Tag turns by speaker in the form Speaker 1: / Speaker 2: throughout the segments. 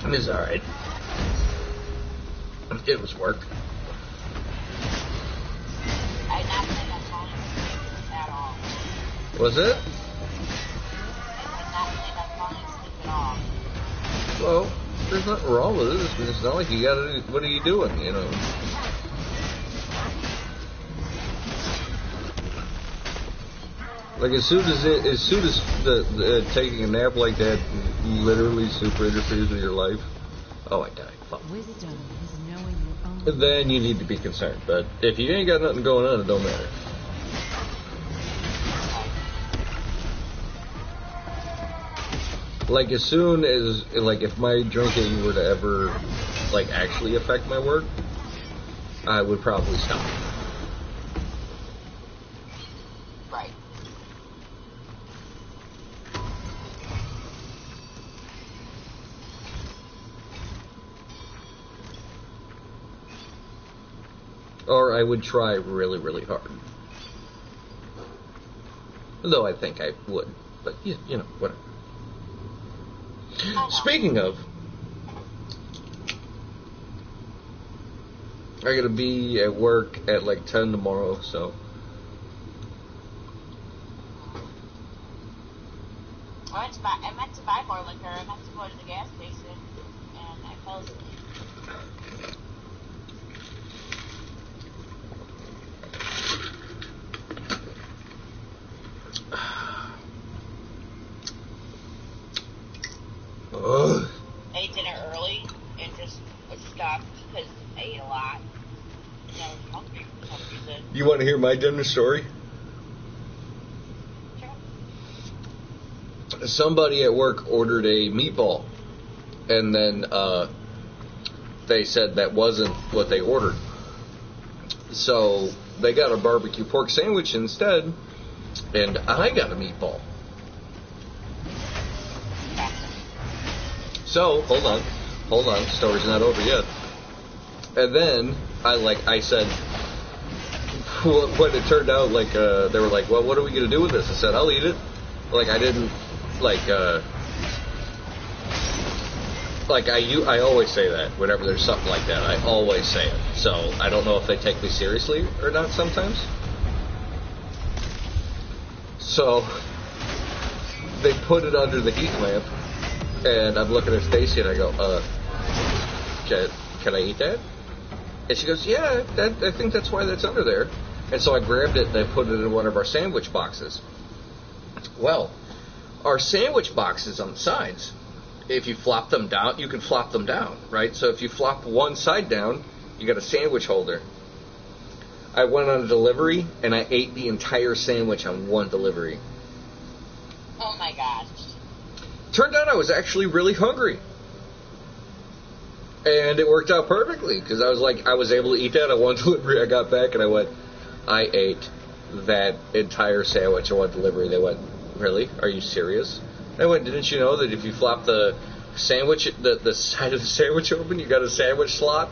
Speaker 1: It was alright. It was work.
Speaker 2: I did not plan on falling asleep at all.
Speaker 1: Was it?
Speaker 2: I did not plan on falling asleep at all.
Speaker 1: Well, there's nothing wrong with it. It's not like you gotta. What are you doing? You know. Like as soon as the taking a nap like that literally super interferes with your life. Oh, I died. Fuck.
Speaker 3: Wisdom is knowing your own.
Speaker 1: Then you need to be concerned. But if you ain't got nothing going on, it don't matter. Like as soon as if my drinking were to ever actually affect my work, I would probably stop.
Speaker 2: Right.
Speaker 1: Or I would try really, really hard. Though I think I would. But, you know, whatever. Speaking of, I gotta be at work at 10 tomorrow, so.
Speaker 2: I meant to buy more liquor. I meant to go to the gas station, and I fell asleep.
Speaker 1: Ugh.
Speaker 2: I ate dinner early and just was stuffed because I ate a lot. And I was hungry for some reason.
Speaker 1: You want to hear my dinner story?
Speaker 2: Sure.
Speaker 1: Somebody at work ordered a meatball, and then they said that wasn't what they ordered. So they got a barbecue pork sandwich instead, and I got a meatball. So, hold on, story's not over yet. And then, I said, when it turned out, they were like, well, what are we going to do with this? I said, I'll eat it. I didn't, I always say that, whenever there's something like that, I always say it. So, I don't know if they take me seriously or not sometimes. So, they put it under the heat lamp. And I'm looking at Stacy and I go, can I eat that? And she goes, yeah, I think that's why that's under there. And so I grabbed it and I put it in one of our sandwich boxes. Well, our sandwich boxes on the sides, if you flop them down, you can flop them down, right? So if you flop one side down, you got a sandwich holder. I went on a delivery and I ate the entire sandwich on one delivery.
Speaker 2: Oh my gosh.
Speaker 1: Turned out I was actually really hungry. And it worked out perfectly, because I was able to eat that on one delivery. I got back and I went, I ate that entire sandwich on one delivery. They went, really? Are you serious? I went, didn't you know that if you flop the sandwich, the side of the sandwich open, you got a sandwich slot?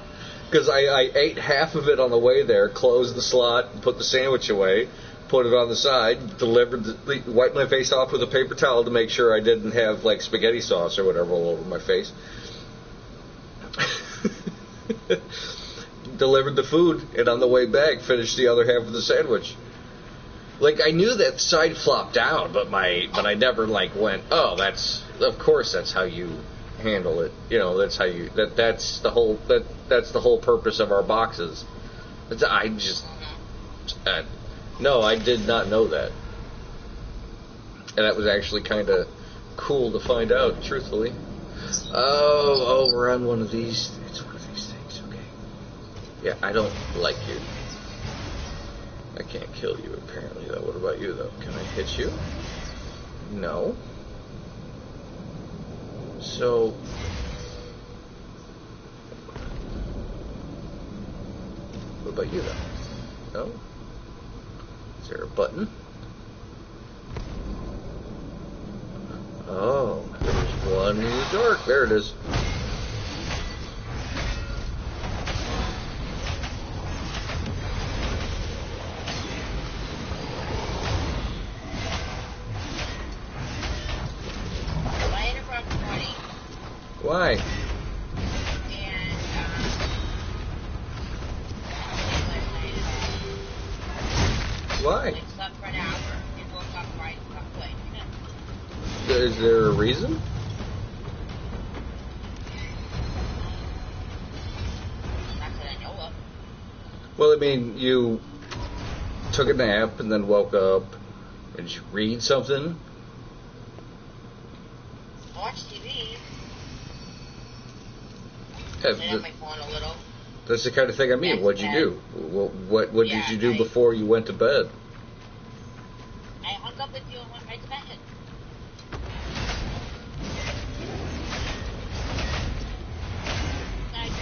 Speaker 1: Because I ate half of it on the way there, closed the slot, put the sandwich away, put it on the side, wiped my face off with a paper towel to make sure I didn't have spaghetti sauce or whatever all over my face. Delivered the food, and on the way back, finished the other half of the sandwich. I knew that side flopped down, but I never went, oh, of course that's how you handle it. You know, that's how you that's the whole purpose of our boxes. No, I did not know that. And that was actually kind of cool to find out, truthfully. Oh, we're on one of these. It's one of these things, okay. Yeah, I don't like you. I can't kill you, apparently, though. What about you, though? Can I hit you? No. So... what about you, though? No? Is there a button? Oh, there's one in the dark. There it is. Why?
Speaker 2: And,
Speaker 1: Why?
Speaker 2: I slept for an hour and woke up right away.
Speaker 1: Is there a reason?
Speaker 2: Not that I know of.
Speaker 1: Well, I mean, you took a nap and then woke up. Did you read something?
Speaker 2: Watch TV.
Speaker 1: Yeah,
Speaker 2: Played on my phone a little.
Speaker 1: that's the kind of thing I mean.
Speaker 2: Yes,
Speaker 1: What'd you do? What did
Speaker 2: Yeah,
Speaker 1: you do
Speaker 2: I-
Speaker 1: before you went to bed?
Speaker 2: I hung up with you and went right to bed.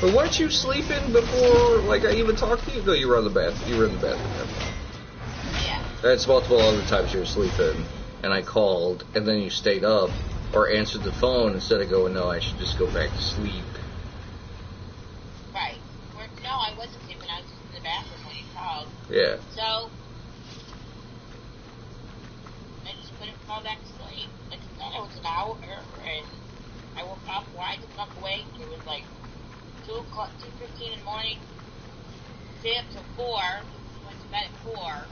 Speaker 1: But weren't you sleeping before, like, I even talked to you? No, you were on the bath. You were in the bathroom.
Speaker 2: Yeah.
Speaker 1: That's multiple other times you were sleeping, and I called, and then you stayed up or answered the phone instead of going, no, I should just go back to sleep.
Speaker 2: Right. No, I wasn't sleeping. I was just in the bathroom when you called.
Speaker 1: Yeah.
Speaker 2: So, I just couldn't fall back to sleep. Like I said, it was an hour, and I woke up wide the fuck awake. It was like 2:15 in the morning. Stay up till 4. Went to bed at 4.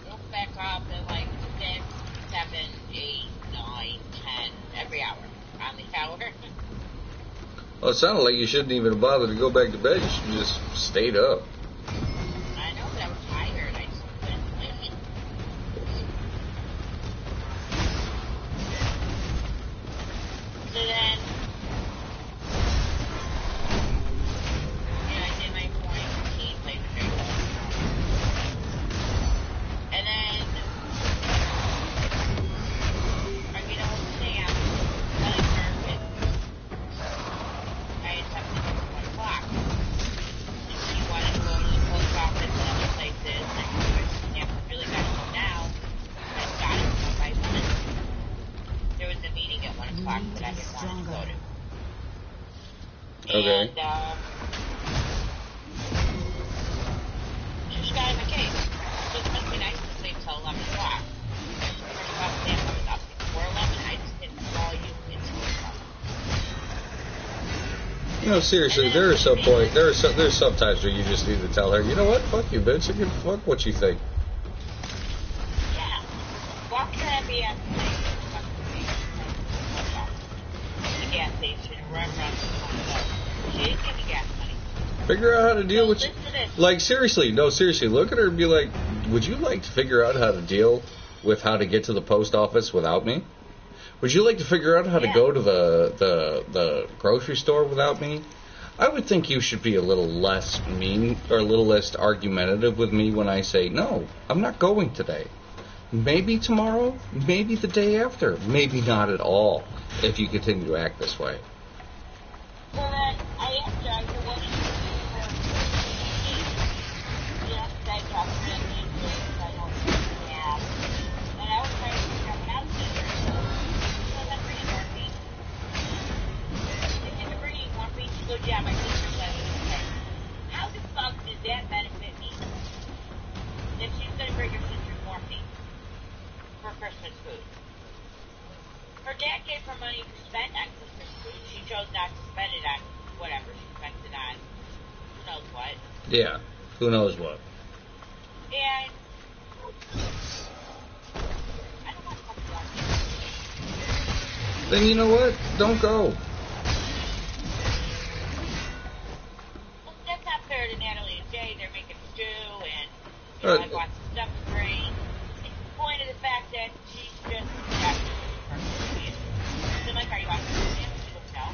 Speaker 2: Woke back up at like 6, 7, 8, 9, 10, every hour on the hour.
Speaker 1: Well, it sounded like you shouldn't even bother to go back to bed. You should have just stayed up.
Speaker 2: I know, but I was tired. I just couldn't sleep. So then, I did my morning routine, played the drink. And then, Sam, telling her that I had something at 1 o'clock. And she wanted to go to the post office and other places. And I said, Sam, really got to go now. I've got to go by 1. There was a meeting at 1 o'clock that I didn't want to go to.
Speaker 1: Okay.
Speaker 2: And, she just got in my case. So it must be nice to sleep till 11 o'clock. First of all, Sam was up before 11. I just didn't call you until 11.
Speaker 1: You know, seriously, there are some point. There's some times where you just need to tell her, you know what, fuck you, bitch. I give a fuck what you think.
Speaker 2: Yeah. Walk to that BS place. The gas station, run around the corner. She didn't give me gas money.
Speaker 1: Figure out how to deal with.
Speaker 2: Listen to this.
Speaker 1: Like, seriously, no, seriously, look at her and be like, would you like to figure out how to deal with how to get to the post office without me? Would you like to figure out how to go to the grocery store without me? I would think you should be a little less mean or a little less argumentative with me when I say, no, I'm not going today. Maybe tomorrow, maybe the day after, maybe not at all, if you continue to act this way.
Speaker 2: Well, then, I asked her, I said, what do you do for yes, I talked to them, I don't have. And I was trying to figure out what I was doing. So I'm bringing morphine. They said, you're bringing morphine? She goes, yeah, my sister said it was okay. How the fuck does that benefit me? If she's going to bring her sister's morphine for Christmas food. Her dad gave her money to spend on Christmas food. She chose not to spend it on whatever. She spent it on who knows what.
Speaker 1: Yeah, who knows what.
Speaker 2: And I don't want to fucking watch it.
Speaker 1: Then you know what? Don't go.
Speaker 2: Well, that's not fair to Natalie and Jay. They're making stew and I bought some stuff to bring. It's the point of the fact that she's just they're like, are you watching the movie? She goes, no.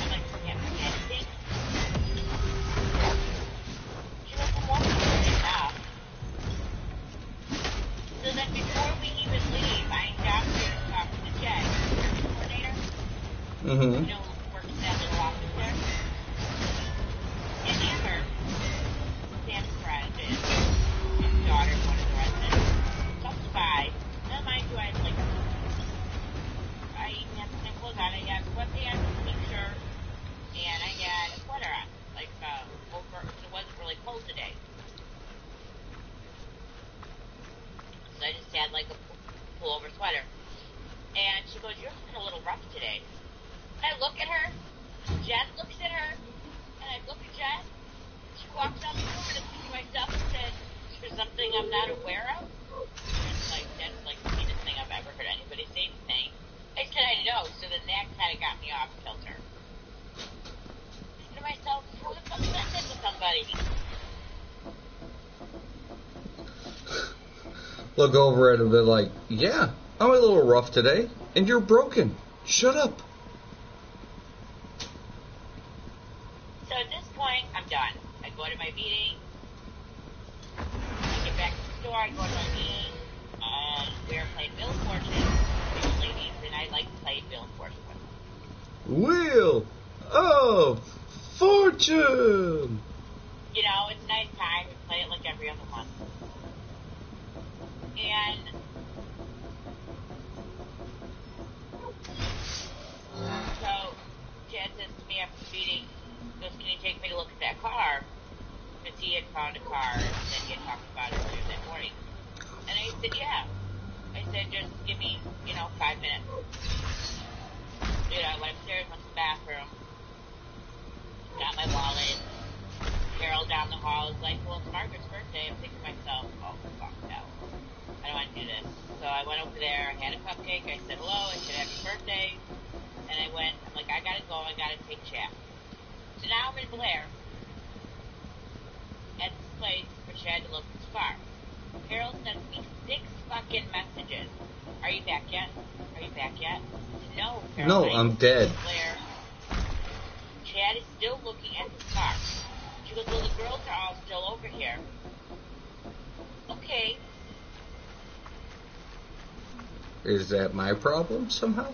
Speaker 2: I'm like, you can't bring anything. She goes, well, won't be enough. So then before we even leave, I got here to talk to Jay, the coordinator.
Speaker 1: Mm-hmm.
Speaker 2: You know, who works in that little office there. And Amber, Sam's friend, and his daughter, one of the residents, comes by. Now, mind you, I like, I had some clothes on. I had sweatpants, a t-shirt, and I had a sweater on, like, over, it wasn't really cold today. So I just had, like, a pullover sweater. And she goes, you're looking a little rough today. I look at her, Jen looks at her, and I look at Jen. She walks out the door, and I think to myself and said, "Is there something I'm not aware of?" And like, that's like the meanest thing I've ever heard anybody say to me. I said I know, so then that kind of got me off kilter. I said to myself, who the fuck said that to somebody?
Speaker 1: Look over at him and be like, yeah, I'm a little rough today, and you're broken. Shut up.
Speaker 2: So at this point, I'm done. I go to my meeting. I get back to the store. I go to my meeting. We are playing Wheel of Fortune with the ladies, and I like to play Wheel of Fortune with them.
Speaker 1: Wheel of Fortune.
Speaker 2: You know, it's a nice time. We play it like every other month. And so Chad says to me after the meeting, goes, "Can you take me to look at that car?" Because he had found a car that he had talked about earlier that morning. And I said, yeah. I said, just give me, 5 minutes. I went upstairs, went to the bathroom, got my wallet. Carol down the hall is like, well, it's Margaret's birthday. I'm thinking to myself, oh, fuck no. I don't want to do this. So I went over there, I had a cupcake, I said hello, I said happy birthday. And I went, I'm like, I gotta go, I gotta take Chad. So now I'm in Blair at this place for Chad to look at his car. Carol sends me 6 fucking messages. Are you back yet? Are you back yet? No, Carol.
Speaker 1: No, I'm dead.
Speaker 2: Blair. Chad is still looking at his car. She goes, well, the girls are all still over here. Okay.
Speaker 1: Is that my problem somehow?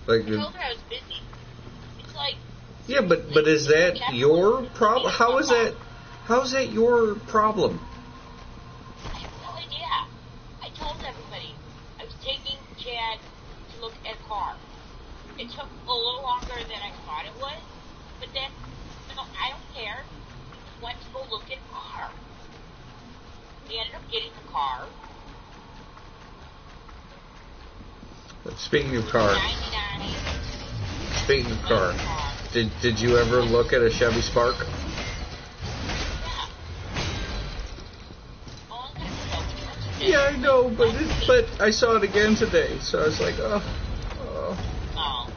Speaker 1: Like,
Speaker 2: I told her I was busy. It's like...
Speaker 1: yeah, but is that your problem? How is that your problem?
Speaker 2: I have no idea. I told everybody I was taking Chad to look at a car. It took a little longer than I thought it would, but then, I don't care. We just went to go look at a car. We ended up getting a car.
Speaker 1: Speaking of car,
Speaker 2: 99.
Speaker 1: speaking of car, did you ever look at a Chevy Spark?
Speaker 2: Yeah. All I'm gonna do.
Speaker 1: Yeah, I know, but I saw it again today, so I was like, oh.
Speaker 2: Oh.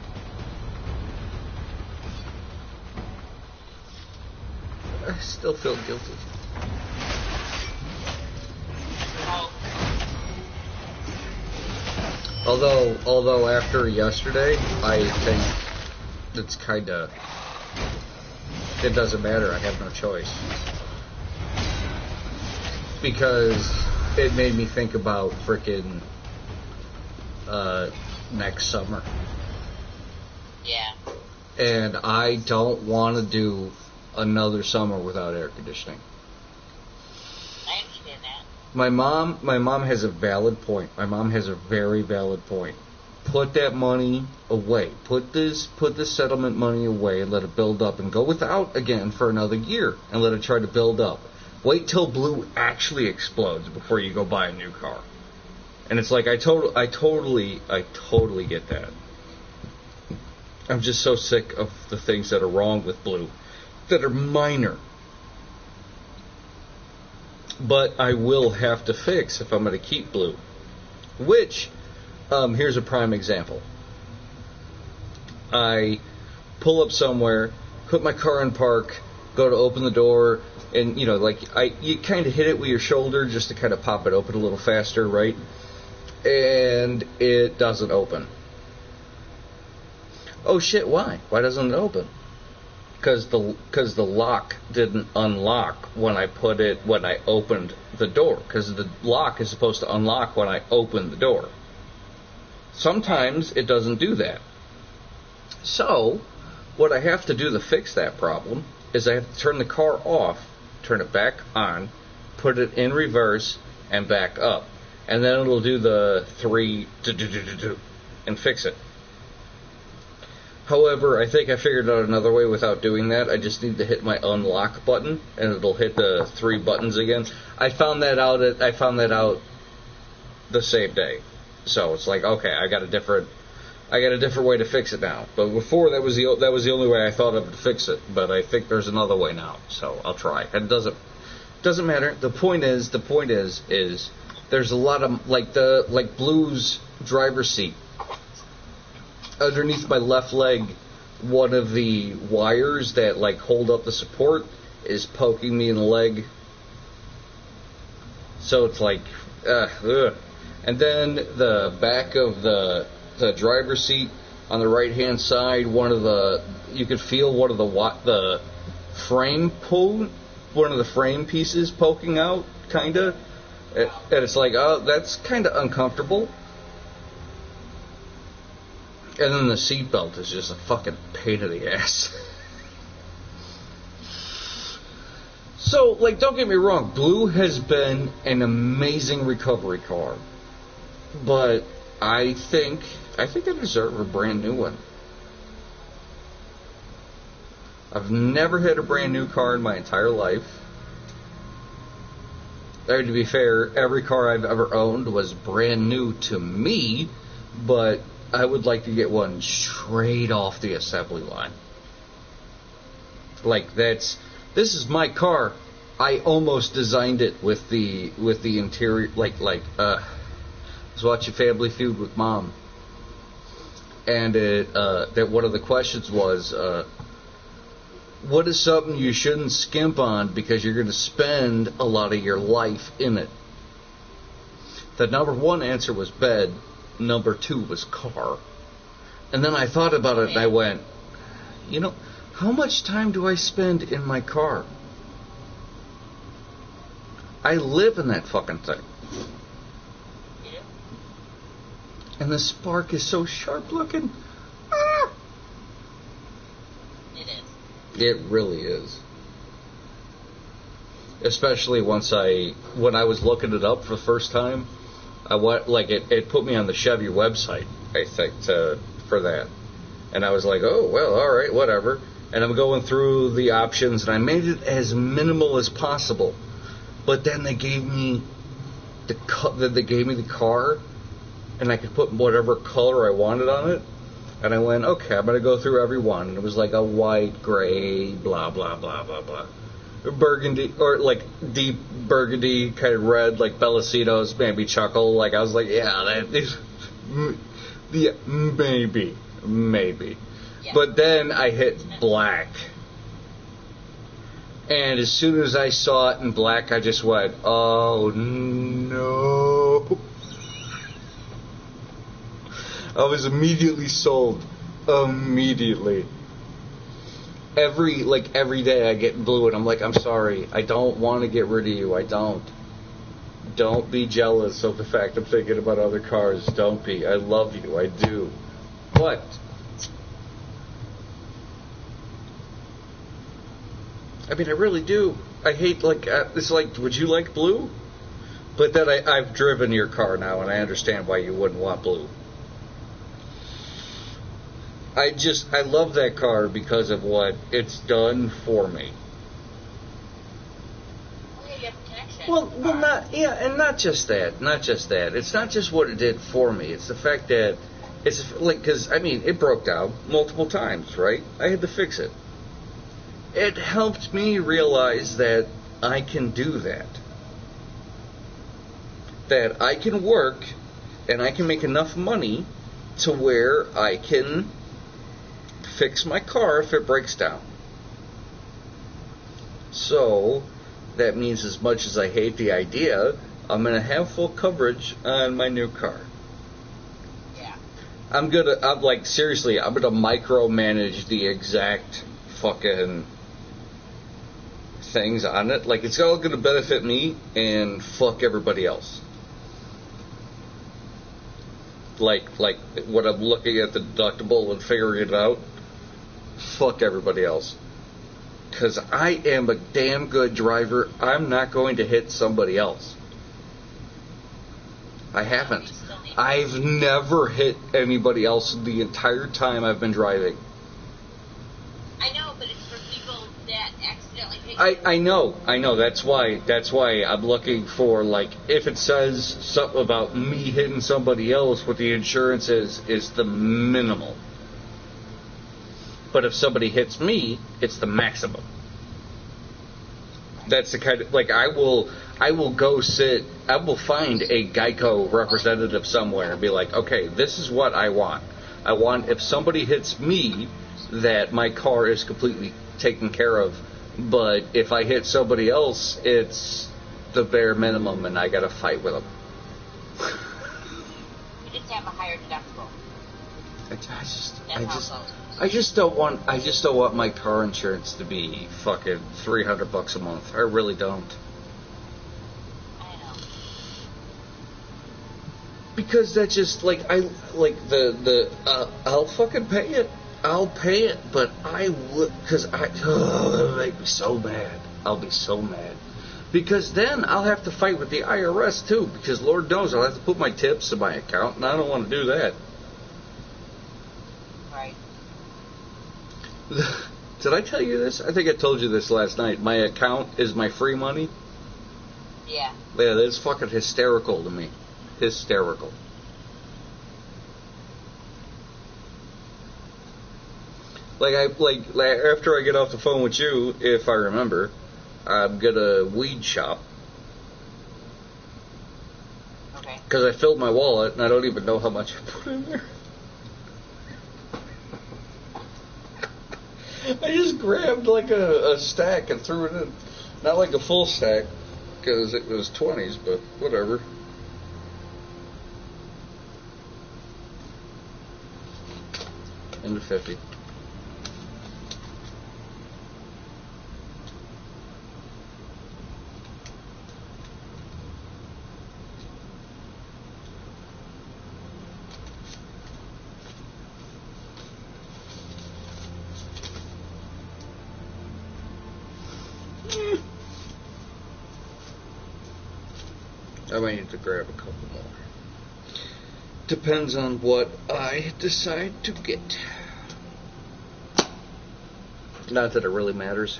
Speaker 1: I still feel guilty.
Speaker 2: Oh.
Speaker 1: Although after yesterday, I think it's kinda, it doesn't matter, I have no choice. Because it made me think about frickin' next summer.
Speaker 2: Yeah.
Speaker 1: And I don't want to do another summer without air conditioning.
Speaker 2: I understand that.
Speaker 1: My mom has a valid point. My mom has a very valid point. Put that money away. Put this settlement money away and let it build up and go without again for another year and let it try to build up. Wait till blue actually explodes before you go buy a new car. And it's like I totally get that. I'm just so sick of the things that are wrong with blue that are minor. But I will have to fix if I'm going to keep blue. Which, here's a prime example. I pull up somewhere, put my car in park, go to open the door, and you kind of hit it with your shoulder just to kind of pop it open a little faster, right? And it doesn't open. Oh shit! Why? Why doesn't it open? Because the lock didn't unlock when I opened the door. Because the lock is supposed to unlock when I open the door. Sometimes it doesn't do that. So, what I have to do to fix that problem is I have to turn the car off, turn it back on, put it in reverse, and back up. And then it'll do the 3 and fix it. However, I think I figured out another way without doing that. I just need to hit my unlock button, and it'll hit the 3 buttons again. I found that out the same day. So it's like, okay, I got I got a different way to fix it now. But before, that was the only way I thought of to fix it. But I think there's another way now, so I'll try. And it doesn't matter. The point is there's a lot of like Blue's driver's seat. Underneath my left leg, one of the wires that like hold up the support is poking me in the leg. So it's like, ugh. And then the back of the driver's seat on the right hand side, you could feel one of the frame pull, one of the frame pieces poking out, kinda. And it's like, oh, that's kinda uncomfortable. And then the seatbelt is just a fucking pain in the ass. So, like, don't get me wrong, Blue has been an amazing recovery car. But I think I deserve a brand new one. I've never had a brand new car in my entire life. To be fair, every car I've ever owned was brand new to me, but I would like to get one straight off the assembly line. Like, this is my car. I almost designed it with the interior, I was watching Family Feud with Mom, and that one of the questions was, what is something you shouldn't skimp on because you're going to spend a lot of your life in it? The number one answer was bed. Number two was car. And then I thought about it and I went, how much time do I spend in my car? I live in that fucking thing. And the spark is so sharp looking. Ah!
Speaker 2: It is.
Speaker 1: It really is. Especially when I was looking it up for the first time, it put me on the Chevy website, I think, for that. And I was like, oh, well, all right, whatever. And I'm going through the options, and I made it as minimal as possible. But then they gave me the car, and I could put whatever color I wanted on it. And I went, okay, I'm going to go through every one. And it was like a white, gray, blah, blah, blah, blah, blah. Burgundy, or like deep burgundy, kind of red, like Bellacito's, maybe chuckle. Like, I was like, yeah, that is, yeah, maybe. Yeah. But then I hit black. And as soon as I saw it in black, I just went, oh, no. I was immediately sold. Immediately. Every day I get Blue and I'm like, I'm sorry, I don't want to get rid of you, I don't. Don't be jealous of the fact I'm thinking about other cars, don't be. I love you, I do. But I mean, I really do. I hate, it's like, would you like Blue? But then I've driven your car now and I understand why you wouldn't want Blue. I love that car because of what it's done for me.
Speaker 2: Well, you have protection.
Speaker 1: And not just that. It's not just what it did for me. It's the fact that because it broke down multiple times, right? I had to fix it. It helped me realize that I can do that. That I can work and I can make enough money to where I can fix my car if it breaks down. So that means, as much as I hate the idea, I'm going to have full coverage on my new car.
Speaker 2: Yeah.
Speaker 1: I'm going to micromanage the exact fucking things on it. Like, it's all going to benefit me and fuck everybody else. Like when I'm looking at the deductible and figuring it out, fuck everybody else. Because I am a damn good driver. I'm not going to hit somebody else. I haven't. I've never hit anybody else the entire time I've been driving.
Speaker 2: I know, but it's for people that accidentally hit
Speaker 1: I know. That's why I'm looking for, like, if it says something about me hitting somebody else, what the insurance is the minimal. But if somebody hits me, it's the maximum. That's the kind of, like, I will find a Geico representative somewhere and be like, okay, this is what I want. I want, if somebody hits me, that my car is completely taken care of. But if I hit somebody else, it's the bare minimum, and I gotta fight with them.
Speaker 2: You just have a higher deductible.
Speaker 1: I just don't want my car insurance to be fucking $300 a month. I really don't.
Speaker 2: I know.
Speaker 1: Because that's just like I'll fucking pay it. I'll pay it, but I would, because it'll make me so mad. I'll be so mad. Because then I'll have to fight with the IRS too, because Lord knows I'll have to put my tips in my account, and I don't want to do that.
Speaker 2: Right.
Speaker 1: Did I tell you this? I think I told you this last night. My account is my free money.
Speaker 2: Yeah.
Speaker 1: Yeah, that's fucking hysterical to me. Hysterical. Like after I get off the phone with you, if I remember, I'm gonna weed shop.
Speaker 2: Okay.
Speaker 1: Because I filled my wallet and I don't even know how much I put in there. I just grabbed like a stack and threw it in. Not like a full stack, because it was 20s, but whatever. Into 50. I might need to grab a couple more. Depends on what I decide to get. Not that it really matters.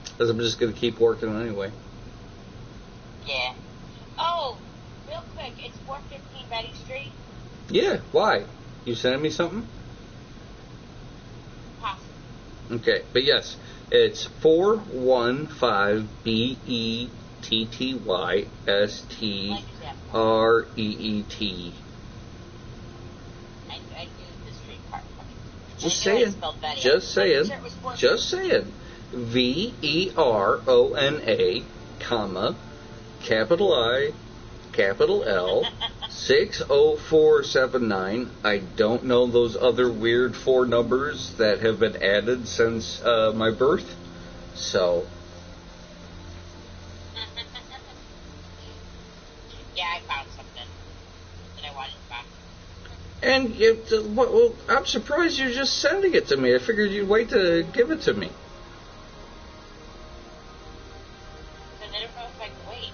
Speaker 1: Because I'm just going to keep working anyway.
Speaker 2: Yeah. Oh, real quick, it's 415 Betty Street.
Speaker 1: Yeah, why? You sending me something?
Speaker 2: Possible.
Speaker 1: Okay, but yes, it's 415 BETTYSTREET.
Speaker 2: I knew the street part.
Speaker 1: Just saying. Just saying. VERONA, comma, capital I, capital L, 60479. I don't know those other weird 4 numbers that have been added since my birth. So.
Speaker 2: Yeah, I found something that I wanted to buy.
Speaker 1: And well, I'm surprised you're just sending it to me. I figured you'd wait to give it to me.
Speaker 2: Because I don't know if I can wait.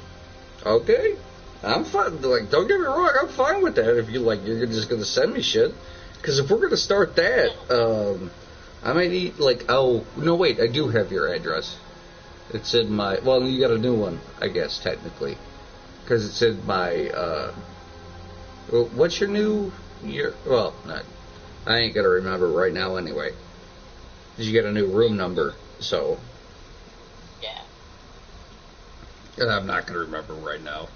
Speaker 1: Okay. I'm fine. Like, don't get me wrong. I'm fine with that. If you're just gonna send me shit. Because if we're gonna start that, I might need oh no, wait. I do have your address. It's in my. Well, you got a new one, I guess technically, because it's in my. What's your new? Well, not. I ain't gonna remember right now anyway. Because you got a new room number, so.
Speaker 2: Yeah.
Speaker 1: And I'm not gonna remember right now.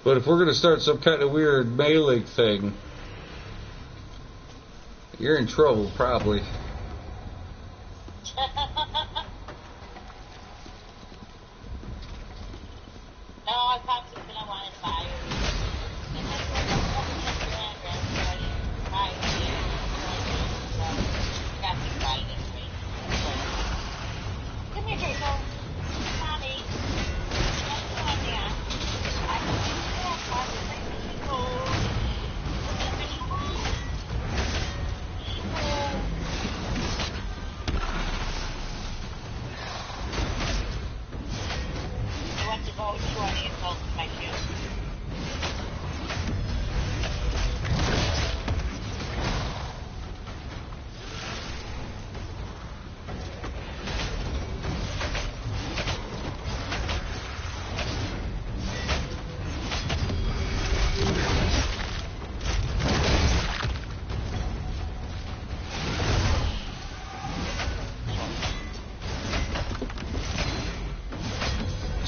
Speaker 1: But if we're going to start some kind of weird mailing thing, you're in trouble, probably.
Speaker 2: No, I found something I wanted to buy. And I got to buy it anyway. Come here, Jacob. Mommy. I went to go to my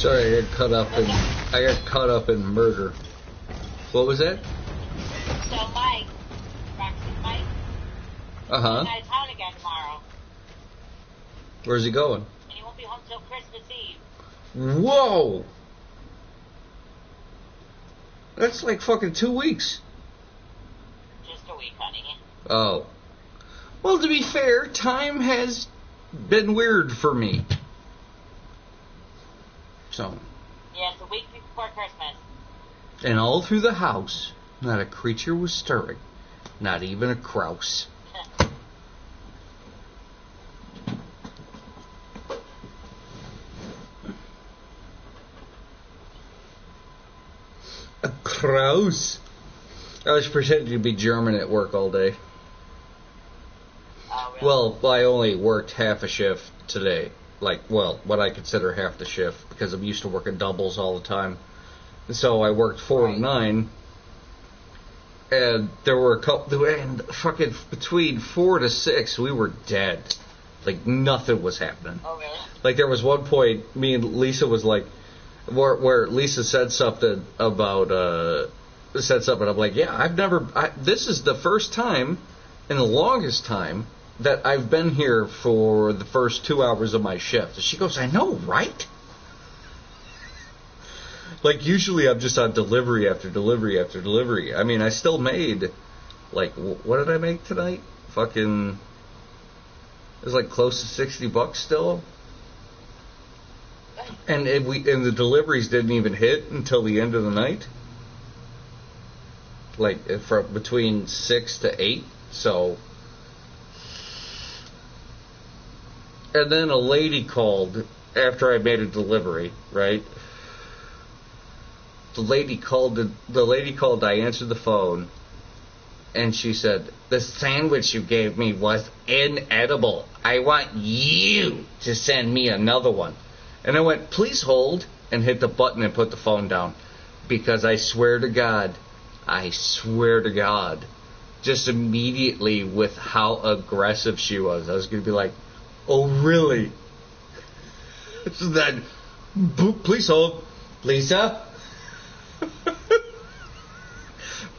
Speaker 1: Sorry, I got caught up in murder. What was that?
Speaker 2: So Mike, Mike,
Speaker 1: Uh-huh.
Speaker 2: he's out of town again tomorrow,
Speaker 1: Where's he going?
Speaker 2: and he won't be home till Christmas Eve.
Speaker 1: Whoa! That's like fucking 2 weeks.
Speaker 2: Just a week, honey.
Speaker 1: Oh. Well, to be fair, time has been weird for me. So.
Speaker 2: Yes, a week before Christmas.
Speaker 1: And all through the house, not a creature was stirring. Not even a grouse. A grouse? I was pretending to be German at work all day.
Speaker 2: Oh, really?
Speaker 1: Well, I only worked half a shift today. What I consider half the shift, because I'm used to working doubles all the time. So I worked 4 to 9, and there were a couple, and fucking between 4 to 6, we were dead. Like, nothing was happening.
Speaker 2: Oh, really?
Speaker 1: Like, there was one point, me and Lisa was like, where Lisa said something about, I'm like, yeah, this is the first time in the longest time that I've been here for the first 2 hours of my shift. And she goes, I know, right? Like, usually I'm just on delivery after delivery after delivery. I mean, I still made, like, what did I make tonight? Fucking, it was like close to $60 still. And the deliveries didn't even hit until the end of the night. Like, from between 6 to 8, so. And then a lady called after I made a delivery, right? The lady called, I answered the phone, and she said, the sandwich you gave me was inedible. I want you to send me another one. And I went, please hold, and hit the button and put the phone down. Because I swear to God, just immediately with how aggressive she was, I was going to be like, oh, really? So then, please hold. Lisa?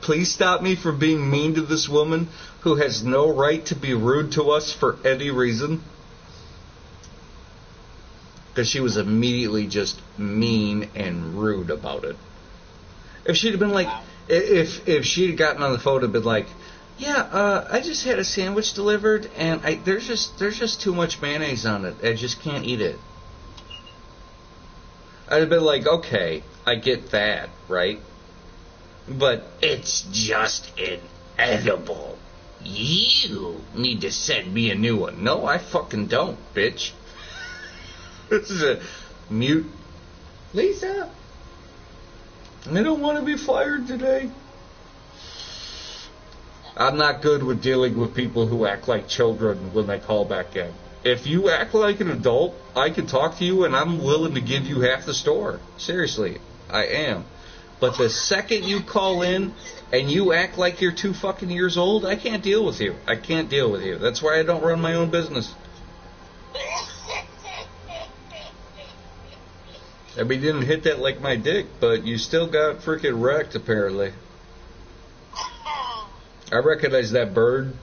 Speaker 1: Please stop me from being mean to this woman who has no right to be rude to us for any reason. Because she was immediately just mean and rude about it. If she'd have been like, if she'd have gotten on the phone and been like, yeah, I just had a sandwich delivered and there's just too much mayonnaise on it. I just can't eat it. I'd have been like, okay, I get that, right? But it's just inedible. You need to send me a new one. No, I fucking don't, bitch. This is a mute. Lisa, I don't want to be fired today. I'm not good with dealing with people who act like children when they call back in. If you act like an adult, I can talk to you and I'm willing to give you half the store. Seriously, I am. But the second you call in and you act like you're 2 fucking years old, I can't deal with you. I can't deal with you. That's why I don't run my own business. I mean, you didn't hit that like my dick, but you still got freaking wrecked, apparently. I recognize that bird.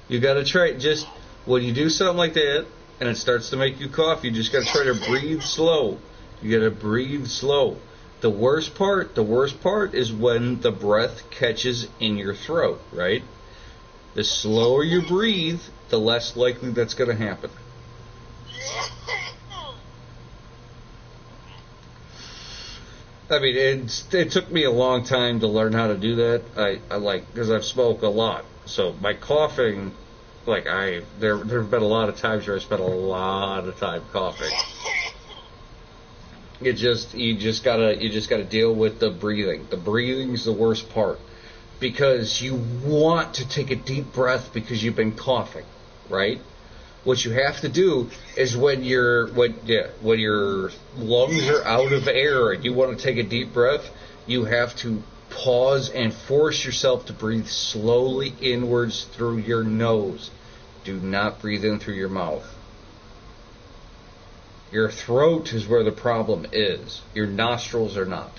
Speaker 1: You gotta try, just, when you do something like that, and it starts to make you cough, you just gotta try to breathe slow. You gotta breathe slow. The worst part is when the breath catches in your throat, right? The slower you breathe, the less likely that's gonna happen. I mean, it took me a long time to learn how to do that. I like, because I've smoked a lot. So my coughing, like there have been a lot of times where I spent a lot of time coughing. You just gotta deal with the breathing. The breathing's the worst part, because you want to take a deep breath because you've been coughing, right? What you have to do is when your lungs are out of air and you want to take a deep breath, you have to pause and force yourself to breathe slowly inwards through your nose. Do not breathe in through your mouth. Your throat is where the problem is. Your nostrils are not.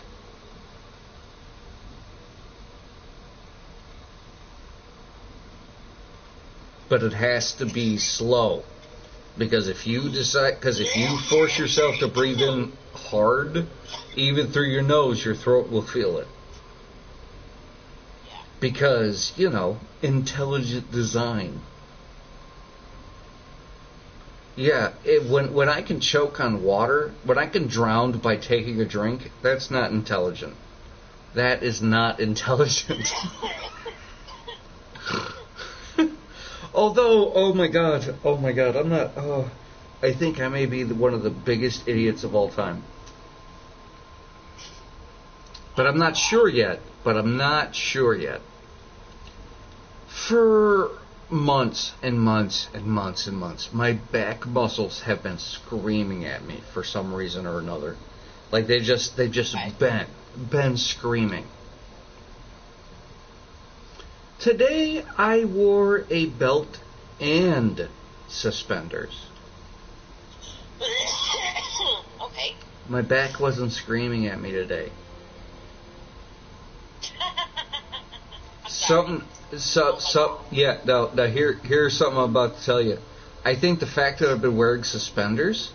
Speaker 1: But it has to be slow. Because if you force yourself to breathe in hard, even through your nose, your throat will feel it. Because, intelligent design. Yeah, when I can choke on water, when I can drown by taking a drink, that's not intelligent. That is not intelligent. Although, oh my god, I'm not, I think I may be one of the biggest idiots of all time. But I'm not sure yet. For months and months and months and months, my back muscles have been screaming at me for some reason or another. Like they've just been screaming. Today I wore a belt and suspenders.
Speaker 2: Okay.
Speaker 1: My back wasn't screaming at me today. Here's something I'm about to tell you. I think the fact that I've been wearing suspenders,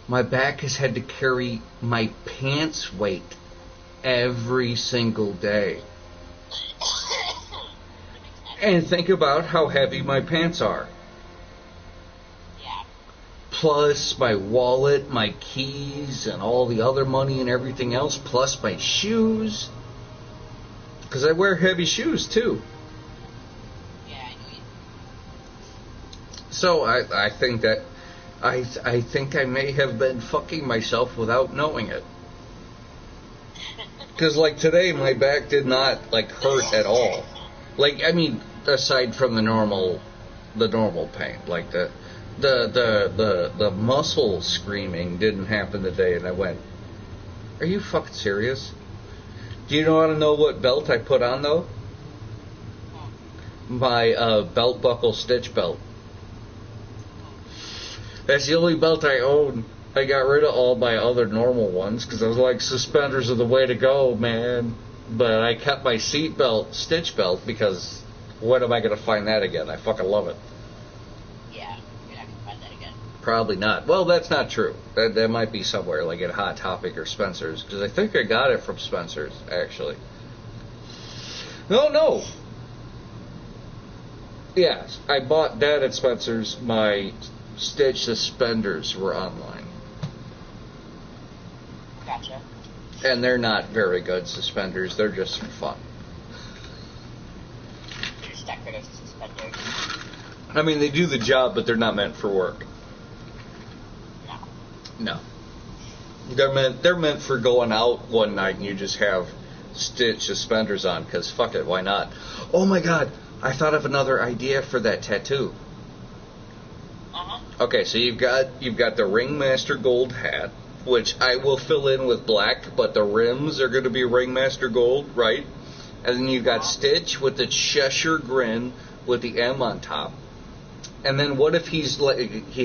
Speaker 1: my back has had to carry my pants weight every single day. And think about how heavy my pants are.
Speaker 2: Yeah.
Speaker 1: Plus my wallet, my keys, and all the other money and everything else, plus my shoes. Because I wear heavy shoes too.
Speaker 2: Yeah, I know you.
Speaker 1: So I think that I think I may have been fucking myself without knowing it. Because like today, my back did not hurt at all. Aside from the normal pain, like the muscle screaming didn't happen today, and I went, "Are you fucking serious?" Do you want to know what belt I put on though? My belt buckle stitch belt. That's the only belt I own. I got rid of all my other normal ones because I was like, suspenders are the way to go, man. But I kept my seat belt, stitch belt, because when am I going to find that again? I fucking love it.
Speaker 2: Yeah, you're not going to find that again.
Speaker 1: Probably not. Well, that's not true. That might be somewhere, like at Hot Topic or Spencer's, because I think I got it from Spencer's, actually. No. Yes, I bought that at Spencer's. My stitch suspenders were online.
Speaker 2: Gotcha.
Speaker 1: And they're not very good suspenders. They're just for fun.
Speaker 2: They're just decorative suspenders.
Speaker 1: I mean, they do the job, but they're not meant for work. No. They're meant for going out one night and you just have stitch suspenders on, because fuck it, why not? Oh my god, I thought of another idea for that tattoo. Okay, so you've got the Ringmaster Gold hat, which I will fill in with black, but the rims are going to be Ringmaster Gold, right? And then you've got Stitch with the Cheshire grin with the M on top. And then what if he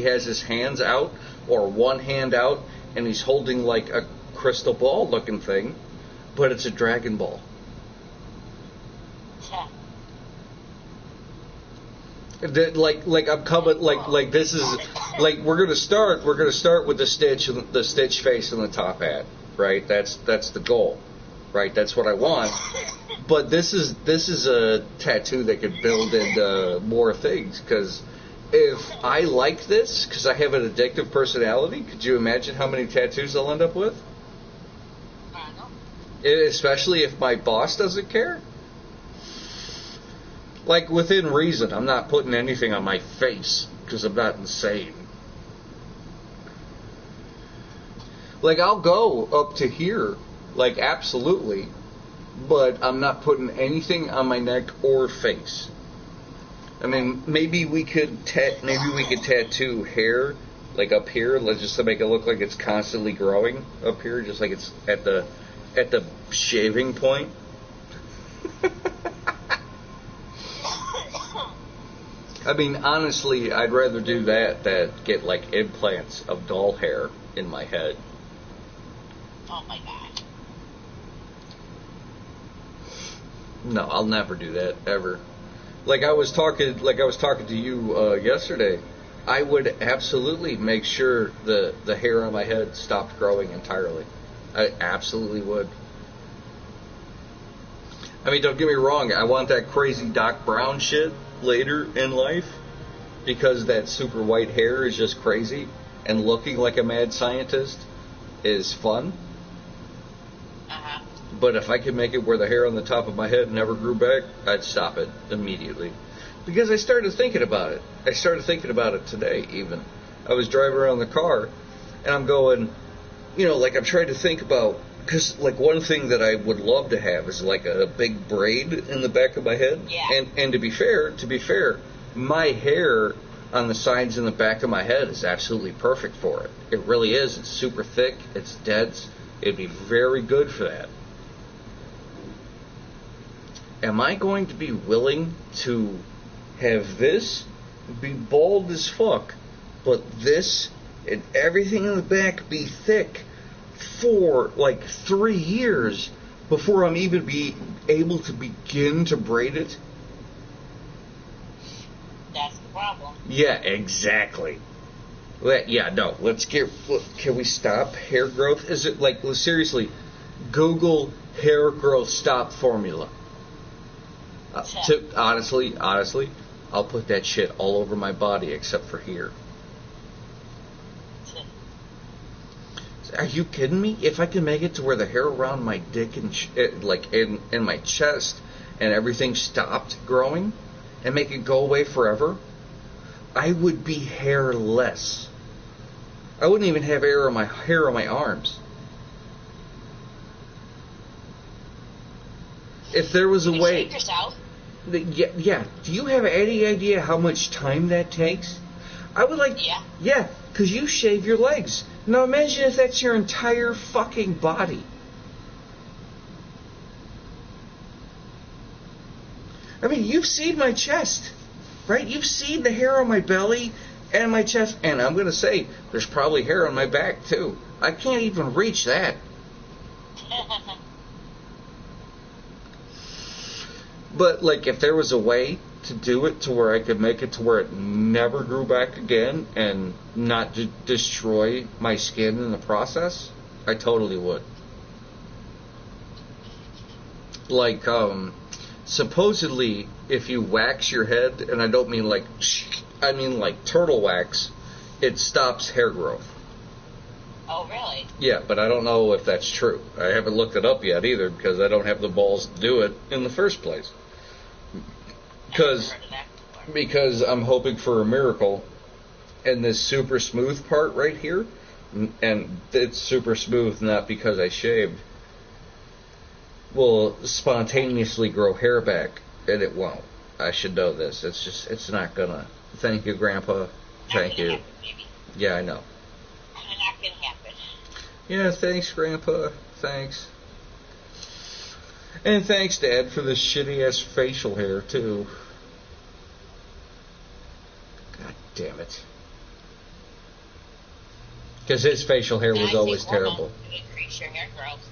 Speaker 1: has his hands out, or one hand out, and he's holding like a crystal ball looking thing, but it's a Dragon Ball.
Speaker 2: Yeah.
Speaker 1: I'm coming, this is, we're gonna start with the Stitch face and the top hat, right? That's the goal, right? That's what I want. But this is a tattoo that could build into more things, because if I like this, because I have an addictive personality, could you imagine how many tattoos I'll end up with?
Speaker 2: I know.
Speaker 1: Especially if my boss doesn't care. Within reason, I'm not putting anything on my face, because I'm not insane. I'll go up to here, absolutely, but I'm not putting anything on my neck or face. I mean, maybe we could tattoo hair, up here, just to make it look like it's constantly growing up here, just like it's at the shaving point. I mean, honestly, I'd rather do that than get, like, implants of doll hair in my head.
Speaker 2: Oh my god.
Speaker 1: No, I'll never do that, ever. Like I was talking to you yesterday, I would absolutely make sure the hair on my head stopped growing entirely. I absolutely would. I mean, don't get me wrong, I want that crazy Doc Brown shit later in life, because that super white hair is just crazy, and looking like a mad scientist is fun.
Speaker 2: Uh-huh.
Speaker 1: But if I could make it where the hair on the top of my head never grew back, I'd stop it immediately. Because I started thinking about it. I started thinking about it today, even. I was driving around the car, and I'm going, like I'm trying to think about, because like one thing that I would love to have is like a big braid in the back of my head.
Speaker 2: Yeah.
Speaker 1: And to be fair, my hair on the sides and the back of my head is absolutely perfect for it. It really is. It's super thick. It's dense. It'd be very good for that. Am I going to be willing to have this be bald as fuck, but this and everything in the back be thick for like 3 years before I'm even be able to begin to braid it?
Speaker 2: That's the problem.
Speaker 1: Yeah, exactly. No, can we stop hair growth? Is it like, seriously, Google hair growth stop formula. Honestly, I'll put that shit all over my body except for here. Are you kidding me? If I can make it to where the hair around my dick and in my chest and everything stopped growing and make it go away forever, I would be hairless. I wouldn't even have hair on my arms. If there was a way.
Speaker 2: Shave yourself.
Speaker 1: Yeah. Do you have any idea how much time that takes? I would like. Yeah, because you shave your legs. Now imagine if that's your entire fucking body. I mean, you've seen my chest, right? You've seen the hair on my belly and my chest, and I'm going to say there's probably hair on my back too. I can't even reach that. But, like, if there was a way to do it to where I could make it to where it never grew back again and not destroy my skin in the process, I totally would. Like, supposedly, if you wax your head, and I don't mean like, I mean like turtle wax, it stops hair growth.
Speaker 2: Oh, really?
Speaker 1: Yeah, but I don't know if that's true. I haven't looked it up yet either because I don't have the balls to do it in the first place. Because I'm hoping for a miracle, and this super smooth part right here, and it's super smooth not because I shaved, will spontaneously grow hair back, and it won't. I should know this. It's not gonna. Thank you, Grandpa. Thank you.
Speaker 2: Happen,
Speaker 1: yeah, I know.
Speaker 2: Not gonna happen.
Speaker 1: Yeah, thanks, Grandpa. Thanks. And thanks, Dad, for this shitty-ass facial hair, too. God damn it. Because his facial hair was always terrible.
Speaker 2: Increase your hair growth.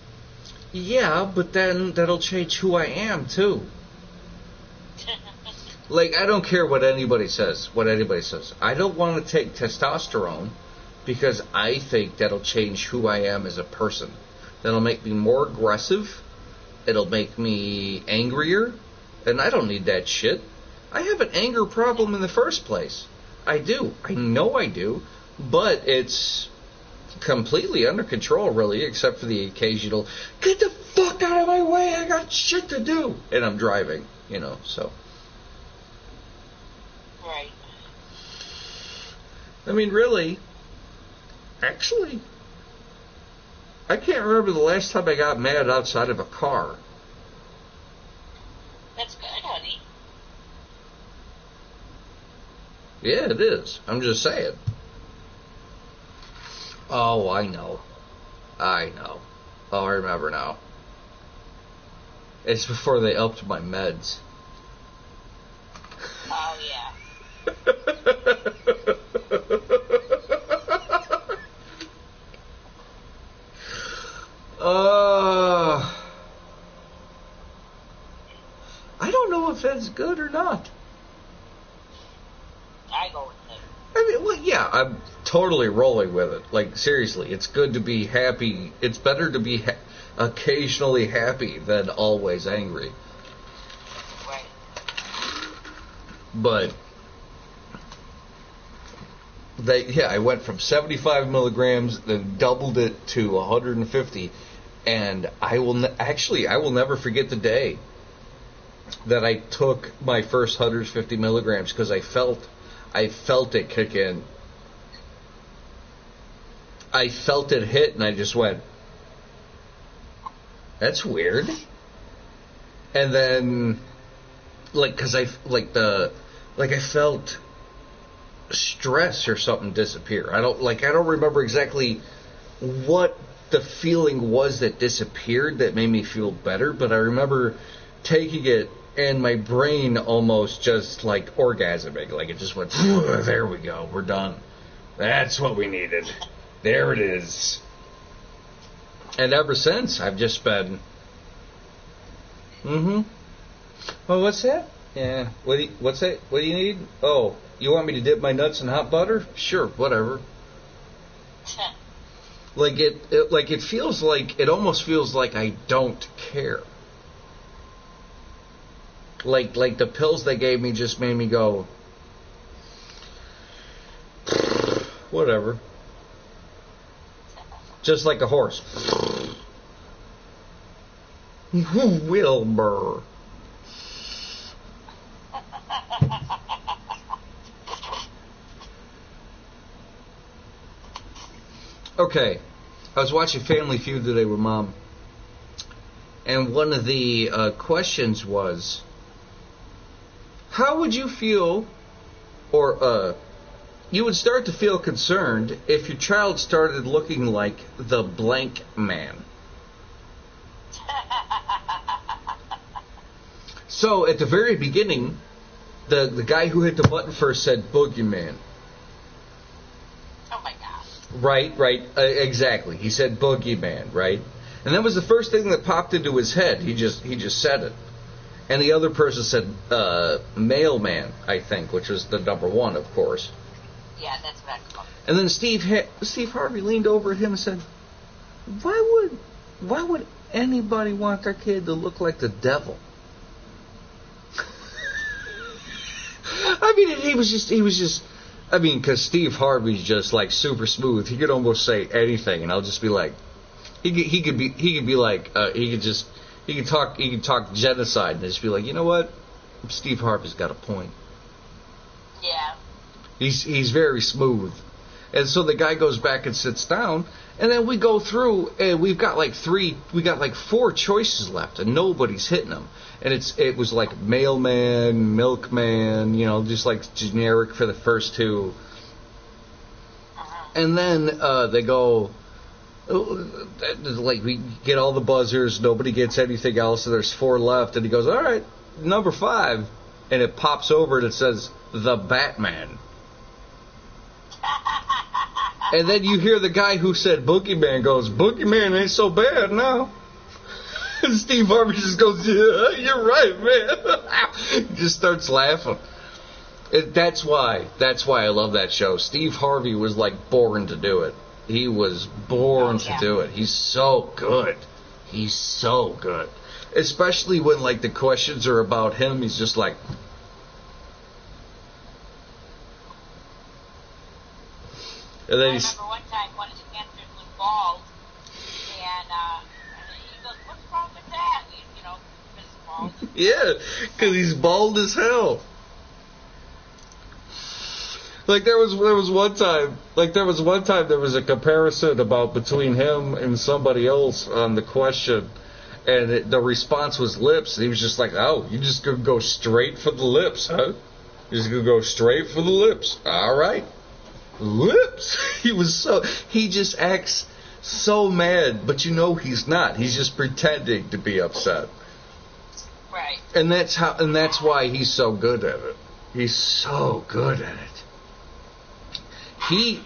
Speaker 1: Yeah, but then that'll change who I am, too. Like, I don't care what anybody says. I don't want to take testosterone because I think that'll change who I am as a person. That'll make me more aggressive. It'll make me angrier, and I don't need that shit. I have an anger problem in the first place. I do. I know I do, but it's completely under control, really, except for the occasional, get the fuck out of my way, I got shit to do, and I'm driving, so.
Speaker 2: Right.
Speaker 1: I mean, really, actually, I can't remember the last time I got mad outside of a car.
Speaker 2: That's good, honey.
Speaker 1: Yeah, it is. I'm just saying. Oh, I know. Oh, I remember now. It's before they upped my meds.
Speaker 2: Oh,
Speaker 1: I don't know if that's good or not.
Speaker 2: I go with it.
Speaker 1: I mean, well, yeah, I'm totally rolling with it. Like, seriously, it's good to be happy. It's better to be occasionally happy than always angry.
Speaker 2: Right.
Speaker 1: But, I went from 75 milligrams, then doubled it to 150, and I will never forget the day that I took my first 150 milligrams, because I felt it kick in. I felt it hit, and I just went, that's weird. And then, because I felt stress or something disappear. I don't remember exactly what the feeling was that disappeared that made me feel better, but I remember taking it and my brain almost just orgasming. Like, it just went, there we go, we're done. That's what we needed. There it is. And ever since, I've just been, well, what's that? Yeah, what's that? What do you need? Oh, you want me to dip my nuts in hot butter? Sure, whatever. It almost feels like I don't care. Like the pills they gave me just made me go, whatever. Just like a horse. Wilbur. Okay, I was watching Family Feud today with Mom, and one of the questions was, how would you feel, or you would start to feel concerned if your child started looking like the blank man? So at the very beginning, the guy who hit the button first said boogeyman.
Speaker 2: Oh my gosh.
Speaker 1: Right, exactly. He said boogeyman, right? And that was the first thing that popped into his head. He just said it. And the other person said mailman, I think, which was the number one, of course.
Speaker 2: Yeah, that's what I call it.
Speaker 1: And then Steve Harvey leaned over at him and said, why would anybody want their kid to look like the devil? I mean, he was just, because Steve Harvey's just super smooth. He could almost say anything, and I'll just be like, he could talk genocide, and just be like, you know what? Steve Harvey's got a point.
Speaker 2: Yeah.
Speaker 1: He's very smooth. And so the guy goes back and sits down, and then we go through, and we've got 4 choices left, and nobody's hitting them. And it was mailman, milkman, just generic for the first 2. And then they go, we get all the buzzers, nobody gets anything else, and there's 4 left, and he goes, all right, number 5, and it pops over and it says, the Batman. And then you hear the guy who said boogeyman goes, boogeyman ain't so bad now. And Steve Harvey just goes, yeah, you're right, man. He just starts laughing. That's why I love that show. Steve Harvey was born to do it. He was born to do it. He's so good. He's so good. Especially when the questions are about him, he's just like, and then
Speaker 2: I remember one time one of the answers was bald, and he goes, what's wrong with that? Because he's bald.
Speaker 1: Yeah, because he's bald as hell. There was one time there was a comparison between him and somebody else on the question, and the response was lips, and he was just like, oh, you just gonna go straight for the lips, huh? You're just gonna go straight for the lips. All right. Lips. He just acts so mad, but he's not. He's just pretending to be upset.
Speaker 2: Right.
Speaker 1: And that's why he's so good at it. He's so good at it. He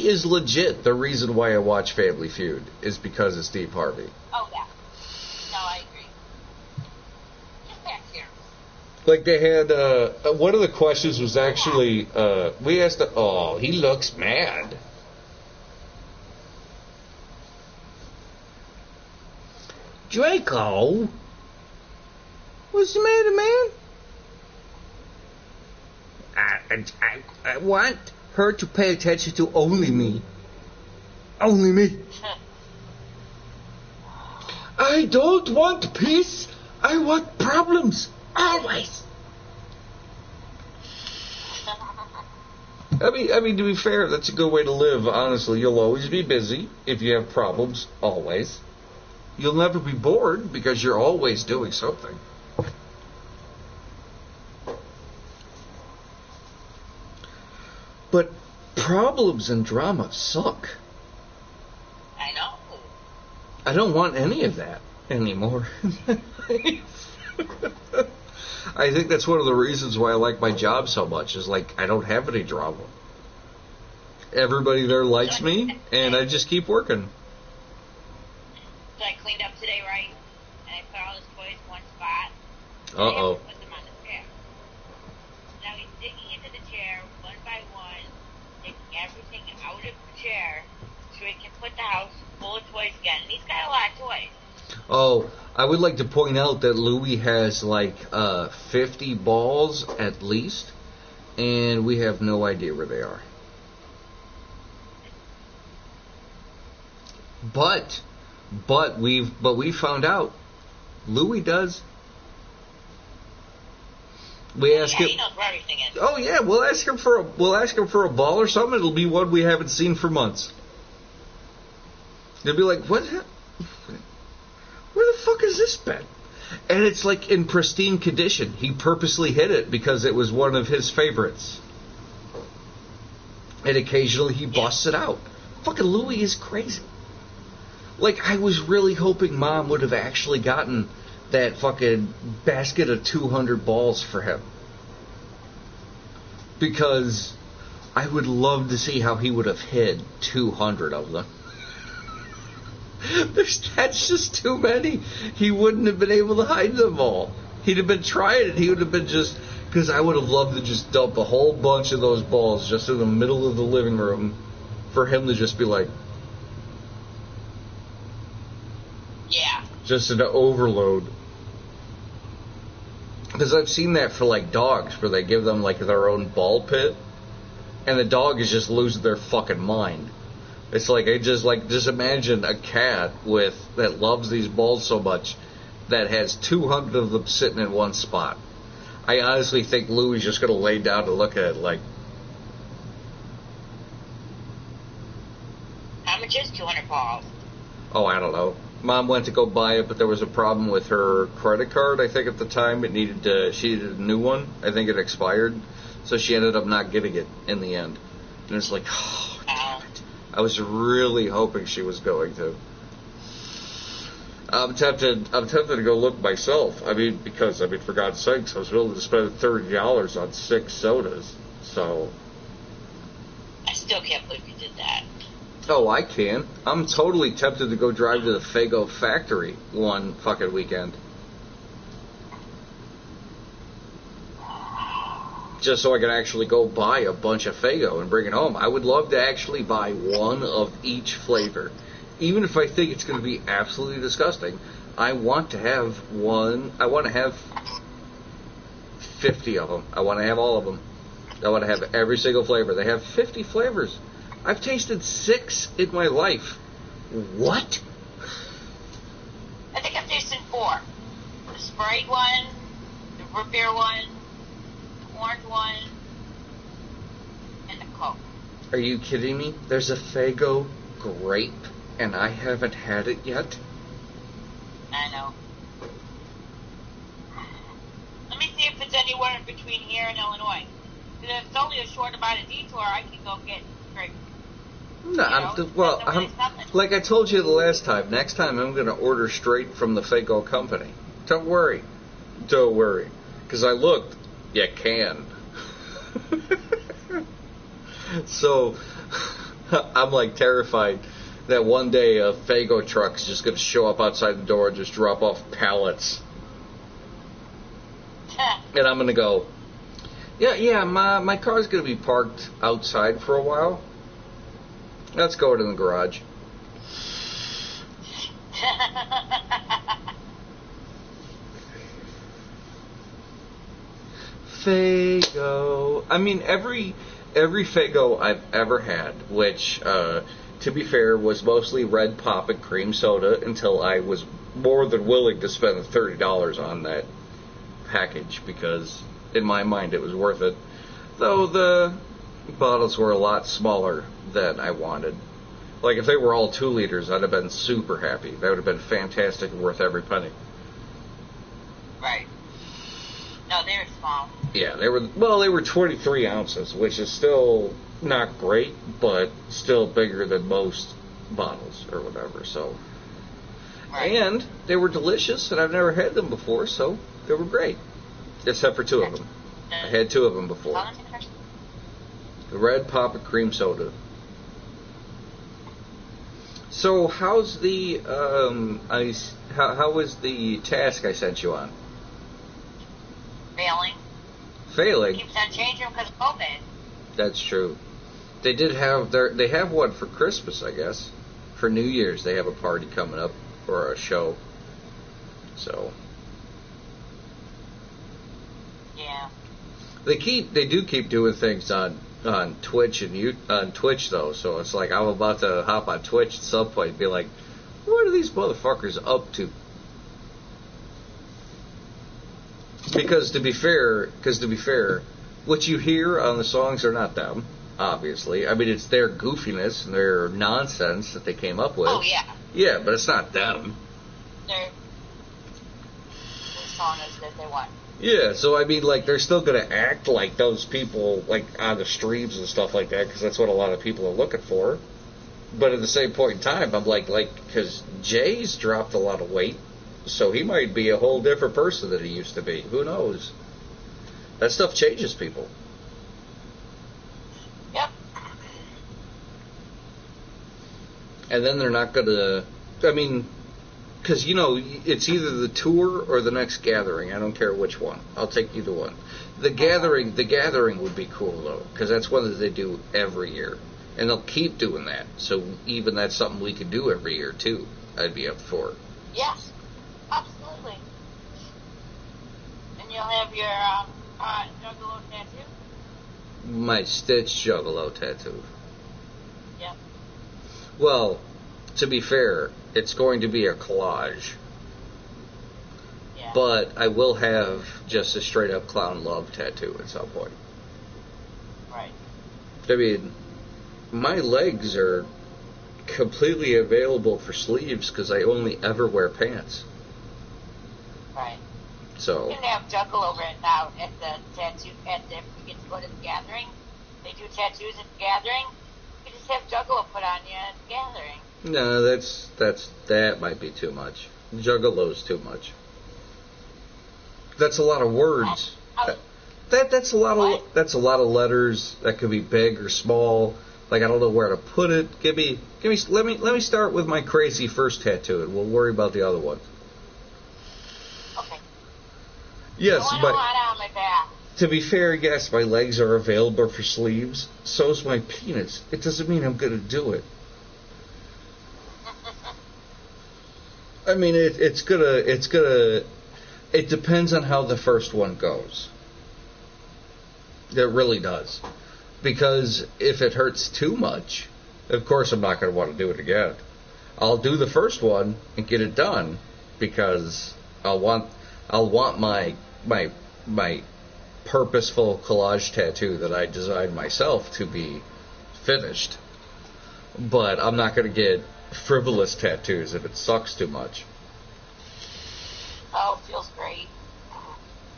Speaker 1: is legit the reason why I watch Family Feud is because of Steve Harvey.
Speaker 2: Oh, yeah. No, I agree. Just back here.
Speaker 1: Like they had, one of the questions was actually, we asked, oh, he looks mad. Draco? What's the matter, man? I want her to pay attention to only me. Only me. I don't want peace. I want problems. Always. I mean, to be fair, that's a good way to live. Honestly, you'll always be busy if you have problems. Always. You'll never be bored because you're always doing something. But problems and drama suck.
Speaker 2: I know.
Speaker 1: I don't want any of that anymore. I think that's one of the reasons why I like my job so much, is like I don't have any drama. Everybody there likes me, and I just keep working.
Speaker 2: So I cleaned up today, right? And I put all his toys in one spot.
Speaker 1: Uh-oh.
Speaker 2: Put them on the chair. Now he's digging into the chair one by one, taking everything out of the chair so he can put the house full of toys again. And he's got a lot of toys.
Speaker 1: Oh, I would like to point out that Louis has like 50 balls at least, and we have no idea where they are. But we found out Louis does. We ask him.
Speaker 2: He knows where everything is.
Speaker 1: Oh yeah, we'll ask him for a ball or something. It'll be one we haven't seen for months. They'll be like, what? Where the fuck has this been? And it's like in pristine condition. He purposely hid it because it was one of his favorites. And occasionally he busts it out. Fucking Louis is crazy. Like, I was really hoping Mom would have actually gotten that fucking basket of 200 balls for him. Because I would love to see how he would have hid 200 of them. That's just too many. He wouldn't have been able to hide them all. He'd have been trying it. He would have been just... Because I would have loved to just dump a whole bunch of those balls just in the middle of the living room for him to just be like...
Speaker 2: Yeah.
Speaker 1: Just an overload. Because I've seen that for like dogs, where they give them like their own ball pit, and the dog is just losing their fucking mind. It's like just imagine a cat that loves these balls so much that has 200 of them sitting in one spot. I honestly think Louis is just gonna lay down and look at it like.
Speaker 2: How much is 200 balls?
Speaker 1: Oh, I don't know. Mom went to go buy it, but there was a problem with her credit card. I think at the time she needed a new one. I think it expired, so she ended up not getting it in the end. And it's like, oh, damn it. I was really hoping she was going to. I'm tempted to go look myself. Because for God's sakes, I was willing to spend $30 on 6 sodas. So.
Speaker 2: I still can't believe you did that.
Speaker 1: Oh, I can. I'm totally tempted to go drive to the Faygo factory one fucking weekend. Just so I can actually go buy a bunch of Faygo and bring it home. I would love to actually buy one of each flavor. Even if I think it's going to be absolutely disgusting, I want to have one. I want to have 50 of them. I want to have all of them. I want to have every single flavor. They have 50 flavors. I've tasted 6 in my life. What?
Speaker 2: I think I've tasted 4. The Sprite one, the root beer one, the orange one, and the Coke.
Speaker 1: Are you kidding me? There's a Faygo grape, and I haven't had it yet?
Speaker 2: I know. Let me see if it's anywhere in between here and Illinois. Because if it's only a short amount of detour, I can go get grape.
Speaker 1: No, like I told you the last time, next time I'm going to order straight from the Faygo company. Don't worry. Because I looked, You can. So, I'm like terrified that one day a Faygo truck's just going to show up outside the door and just drop off pallets. And I'm going to go, yeah, my car's going to be parked outside for a while. Let's go in the garage. Faygo. I mean, every Faygo I've ever had, which, to be fair, was mostly red pop and cream soda until I was more than willing to spend the $30 on that package because, in my mind, it was worth it. Though the bottles were a lot smaller than I wanted. Like, if they were all 2 liters, I'd have been super happy. That would have been fantastic and worth every penny.
Speaker 2: Right. No, they were small.
Speaker 1: Yeah, they were 23 ounces, which is still not great, but still bigger than most bottles or whatever, so.
Speaker 2: Right.
Speaker 1: And they were delicious, and I've never had them before, so they were great. Except for 2 of them. I had 2 of them before. The red pop and cream soda. So how's the how was the task I sent you on? Failing?
Speaker 2: Keeps on changing because of COVID.
Speaker 1: That's true. They have one for Christmas, I guess. For New Year's, they have a party coming up or a show. So.
Speaker 2: Yeah.
Speaker 1: They do keep doing things on Twitch and on Twitch though. So it's like I'm about to hop on Twitch at some point and be like, what are these motherfuckers up to? Because to be fair, what you hear on the songs are not them, obviously. I mean, it's their goofiness and their nonsense that they came up with.
Speaker 2: Oh, yeah.
Speaker 1: Yeah, but it's not them.
Speaker 2: The song is that they want.
Speaker 1: Yeah, so I mean, like, they're still going to act like those people, like, on the streams and stuff like that, because that's what a lot of people are looking for. But at the same point in time, I'm like, because Jay's dropped a lot of weight. So he might be a whole different person than he used to be. Who knows? That stuff changes people.
Speaker 2: Yep.
Speaker 1: And then they're not going to... I mean, because, it's either the tour or the next gathering. I don't care which one. I'll take either one. The gathering would be cool, though, because that's one that they do every year. And they'll keep doing that. So even that's something we could do every year, too. I'd be up for.
Speaker 2: Yes. Absolutely. And you'll have your Juggalo tattoo?
Speaker 1: My Stitch Juggalo tattoo.
Speaker 2: Yep.
Speaker 1: Well, to be fair, it's going to be a collage.
Speaker 2: Yeah.
Speaker 1: But I will have just a straight up Clown Love tattoo at some point.
Speaker 2: Right.
Speaker 1: I mean, my legs are completely available for sleeves because I only ever wear pants.
Speaker 2: Right.
Speaker 1: So.
Speaker 2: You can have Juggalo right now at the tattoo, if you get to go to the gathering. They do tattoos at the gathering. You just have Juggalo put on you at the gathering.
Speaker 1: No, that might be too much. Juggalo's too much. That's a lot of words. That's a lot of letters that could be big or small. Like, I don't know where to put it. Let me start with my crazy first tattoo, and we'll worry about the other ones.
Speaker 2: Okay.
Speaker 1: Yes,
Speaker 2: on
Speaker 1: but
Speaker 2: my back.
Speaker 1: To be fair, yes, my legs are available for sleeves. So's my penis. It doesn't mean I'm gonna do it. I mean, it's gonna. It depends on how the first one goes. It really does. Because if it hurts too much, of course I'm not going to want to do it again. I'll do the first one and get it done because I'll want my purposeful collage tattoo that I designed myself to be finished. But I'm not going to get frivolous tattoos if it sucks too much.
Speaker 2: Oh, it feels great.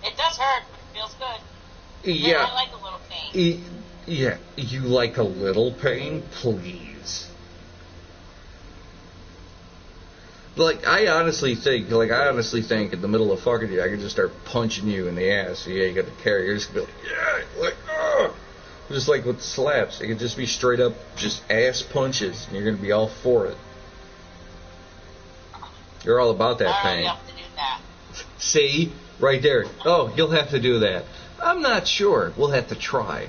Speaker 2: It does hurt, but it feels good.
Speaker 1: Yeah.
Speaker 2: I like a little pain.
Speaker 1: Yeah, you like a little pain? Please. Like, I honestly think in the middle of fucking you, I could just start punching you in the ass. Yeah, you got the carry. You're just gonna be like, yeah, like, just like with slaps. It could just be straight up, just ass punches, and you're gonna be all for it. You're all about that
Speaker 2: I
Speaker 1: pain.
Speaker 2: don't have to do that.
Speaker 1: See? Right there. Oh, you'll have to do that. I'm not sure. We'll have to try.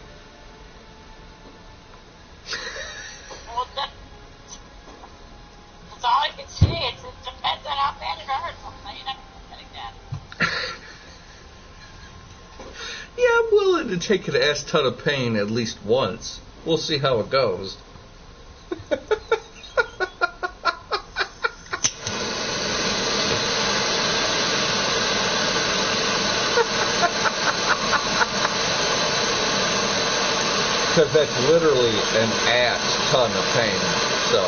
Speaker 2: Well, that's all I can say. It depends on how bad it hurts. You're not getting that.
Speaker 1: Yeah, I'm willing to take an ass ton of pain at least once. We'll see how it goes. Because that's literally an ass ton of pain. So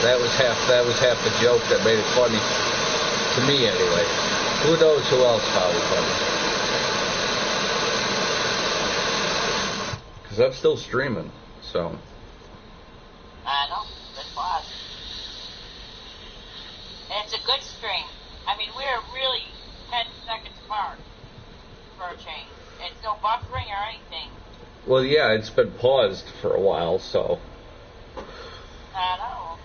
Speaker 1: that was half the joke that made it funny to me anyway. Who knows who else found it funny? Because I'm still streaming, so.
Speaker 2: I know. Good class. And it's a good stream. I mean, we're really 10 seconds apart for a change. It's no buffering or anything.
Speaker 1: Well, yeah, it's been paused for a while, so.
Speaker 2: I know.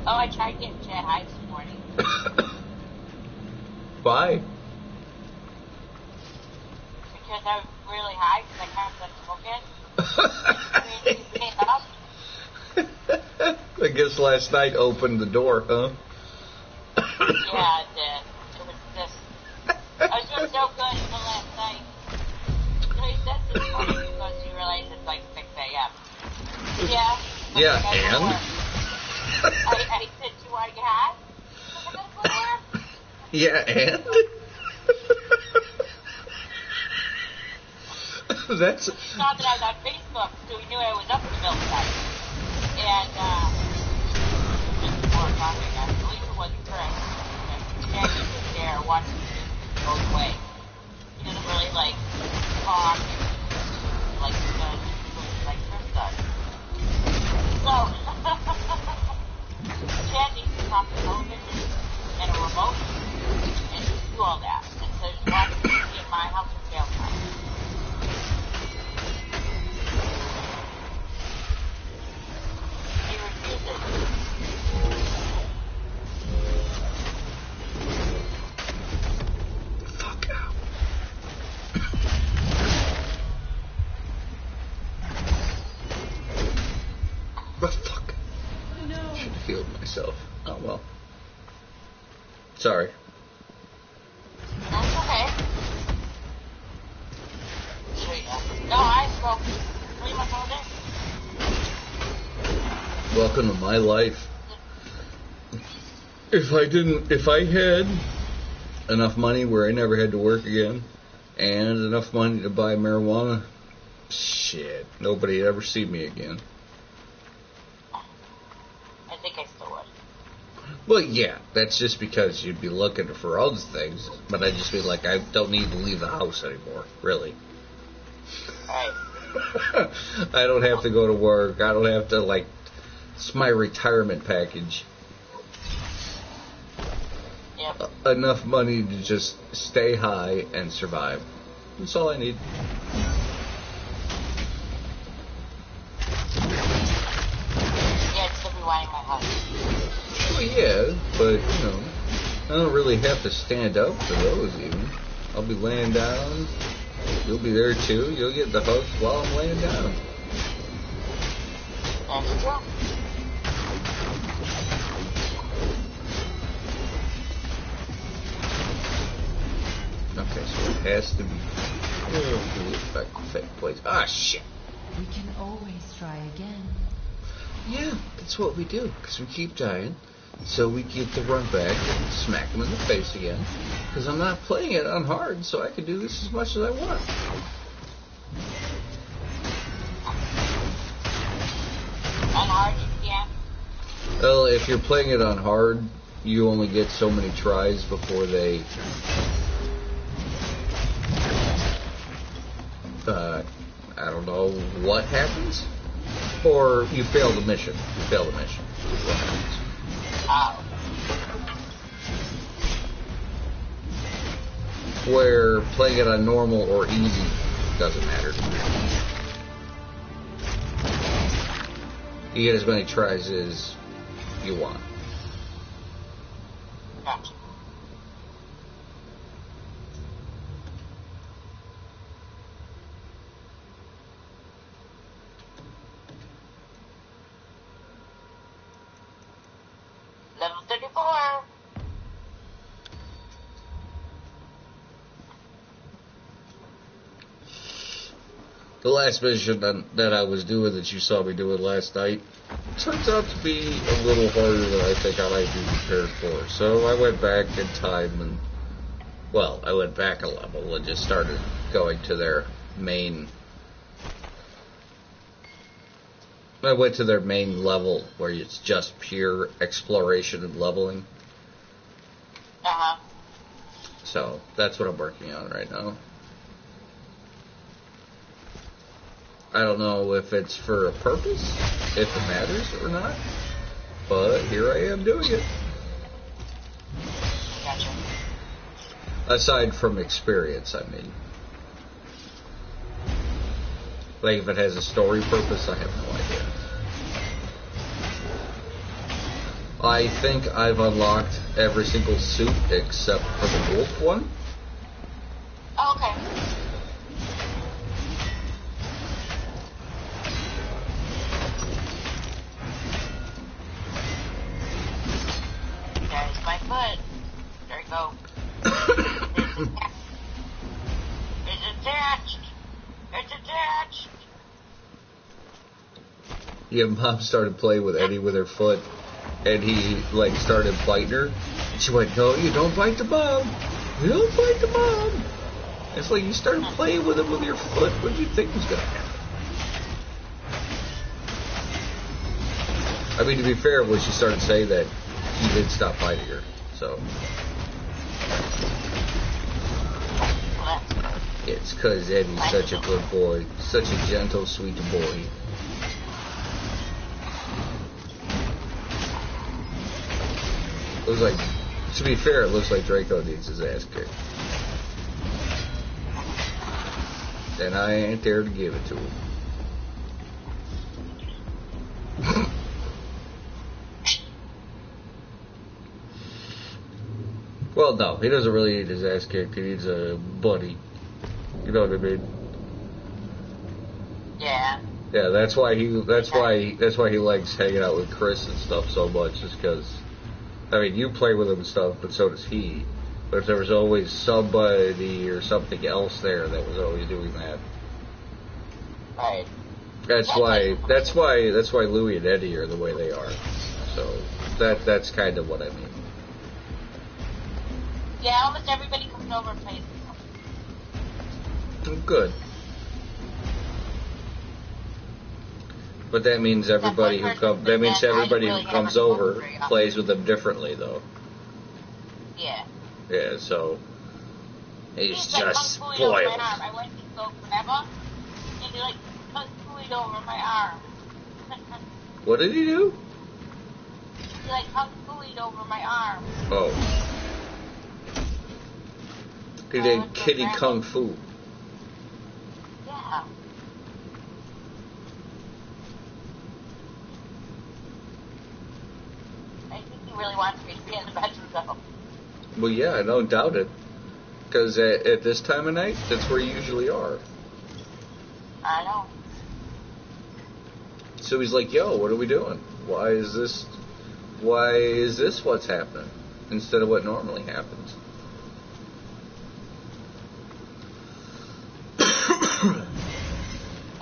Speaker 2: Oh, I tried getting Chad high this morning.
Speaker 1: Why?
Speaker 2: Because I was really high because I can't stop smoking.
Speaker 1: I guess last night opened the door, huh?
Speaker 2: Yeah, it did. It was just... I was doing so good until last night. So he said this morning because you realize it's like 6 a.m. Yeah.
Speaker 1: Yeah, and?
Speaker 2: I said, you want to get high? I gotta go to work.
Speaker 1: Yeah, and? That's...
Speaker 2: He saw that I was on Facebook, so he knew I was up in the middle of the night. And, just before talking, I believe it was Chris. And he was there watching it go away. He doesn't really, like, talk, like Chris does. So, Chad needs to talk to television and a remote and do all that. And so he's watching TV in my house with jail time. He refuses.
Speaker 1: Fuck out. What the fuck?
Speaker 3: No.
Speaker 1: Should have healed myself. Oh well. Sorry.
Speaker 2: That's okay. Sure you know. No, I smoke pretty much all day.
Speaker 1: Welcome to my life. If I had enough money where I never had to work again, and enough money to buy marijuana, shit, nobody'd ever see me again.
Speaker 2: I think I still would.
Speaker 1: Well, yeah, that's just because you'd be looking for other things, but I'd just be like, I don't need to leave the house anymore, really.
Speaker 2: Right.
Speaker 1: I don't have to go to work. I don't have to, like, it's my retirement package.
Speaker 2: Yep.
Speaker 1: Enough money to just stay high and survive. That's all I need.
Speaker 2: Yeah, it's still be wanting my house.
Speaker 1: Well, yeah, but, you know, I don't really have to stand up for those even. I'll be laying down. You'll be there too. You'll get the hook while I'm laying down.
Speaker 2: That's true.
Speaker 1: Okay, so it has to be. Back to fake place. Ah, shit.
Speaker 3: We can always try again.
Speaker 1: Yeah, that's what we do, because we keep dying. So we get to run back and smack them in the face again. Because I'm not playing it on hard, so I can do this as much as I want.
Speaker 2: On hard, yeah.
Speaker 1: Well, if you're playing it on hard, you only get so many tries before they... I don't know what happens. Or you fail the mission. You fail the mission. What happens.
Speaker 2: Oh.
Speaker 1: Where playing it on normal or easy doesn't matter to me. You get as many tries as you want.
Speaker 2: Gotcha. Level 34.
Speaker 1: The last mission that I was doing that you saw me doing last night turns out to be a little harder than I think I might be prepared for. So I went back in time and, well, I went back a level and just started going to their main... I went to their main level where it's just pure exploration and leveling.
Speaker 2: Uh-huh.
Speaker 1: So that's what I'm working on right now. I don't know if it's for a purpose, if it matters or not, but here I am doing it.
Speaker 2: Gotcha.
Speaker 1: Aside from experience, I mean. Like if it has a story purpose, I have no idea. I think I've unlocked every single suit except for the wolf one.
Speaker 2: Oh, okay. There's my foot. There we go. It's attached. It's attached.
Speaker 1: Yeah, Mom started playing with Eddie with her foot, and he, like, started biting her. And she went, no, you don't bite the mom. You don't bite the mom. It's like you started playing with him with your foot. What did you think was going to happen? I mean, to be fair, when she started saying that, he did stop biting her, so.
Speaker 2: Well, that's good.
Speaker 1: It's because Eddie's such a good boy. Such a gentle, sweet boy. Looks like, to be fair, it looks like Draco needs his ass kicked. And I ain't there to give it to him. Well, no, he doesn't really need his ass kicked. He needs a buddy. You know what I mean?
Speaker 2: Yeah.
Speaker 1: Yeah, that's why he likes hanging out with Chris and stuff so much, is because, I mean, you play with him and stuff, but so does he. But if there was always somebody or something else there that was always doing that.
Speaker 2: Right.
Speaker 1: That's why Louie and Eddie are the way they are. So that's kind of what I mean.
Speaker 2: Yeah, almost everybody comes over and plays with them.
Speaker 1: Good. But that means everybody who comes over plays with them differently, though.
Speaker 2: Yeah.
Speaker 1: Yeah, so he's
Speaker 2: He's
Speaker 1: just
Speaker 2: like over my
Speaker 1: spoiled.
Speaker 2: arm. I went to go forever, and he like kung-fu'd over my arm.
Speaker 1: What did he do?
Speaker 2: He like kung-fu'd over my arm.
Speaker 1: Oh. He did kitty kung fu.
Speaker 2: Yeah. I think he really wants me to be in the bedroom though.
Speaker 1: Well, yeah, I don't doubt it. Because at this time of night, that's where you usually are.
Speaker 2: I know.
Speaker 1: So he's like, yo, what are we doing? Why is this what's happening? Instead of what normally happens.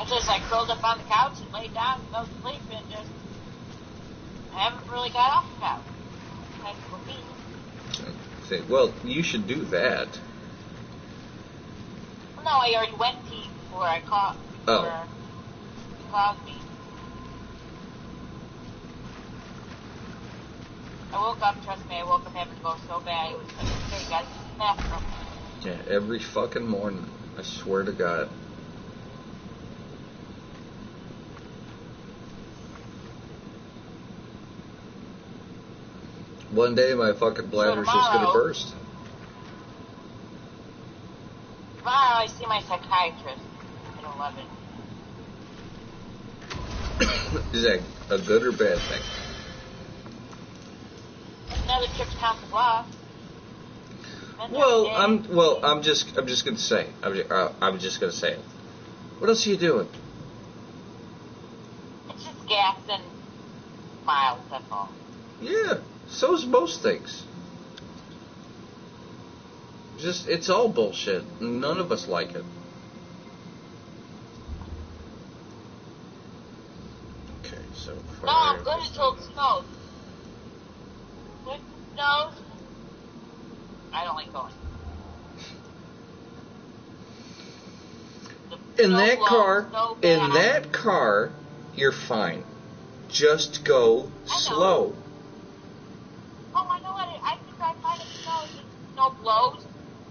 Speaker 2: I just like curled up on the couch and laid down and fell asleep and just I haven't really got off the couch. Nice for me.
Speaker 1: Say, well, you should do that.
Speaker 2: Well, no, I already went pee before I called.
Speaker 1: Oh.
Speaker 2: Before you called me. I woke up, trust me, I woke up having to go so bad. It was like, okay, guys, bathroom.
Speaker 1: Yeah, every fucking morning. I swear to God. One day my fucking bladder's just gonna burst.
Speaker 2: Tomorrow I see my psychiatrist at 11.
Speaker 1: Is that a good or bad thing?
Speaker 2: Another trip to Council Bluff.
Speaker 1: I'm just gonna say. I'm just gonna say it. What else are you doing?
Speaker 2: It's just gas and miles, that's all.
Speaker 1: Yeah, so's most things. It's all bullshit. None of us like it. Okay, so.
Speaker 2: No, I'm good until it snows. When it snows, I don't like going.
Speaker 1: In that car, you're fine. Just go slow.
Speaker 2: Oh, I know what I think I find it snows. Snow blows.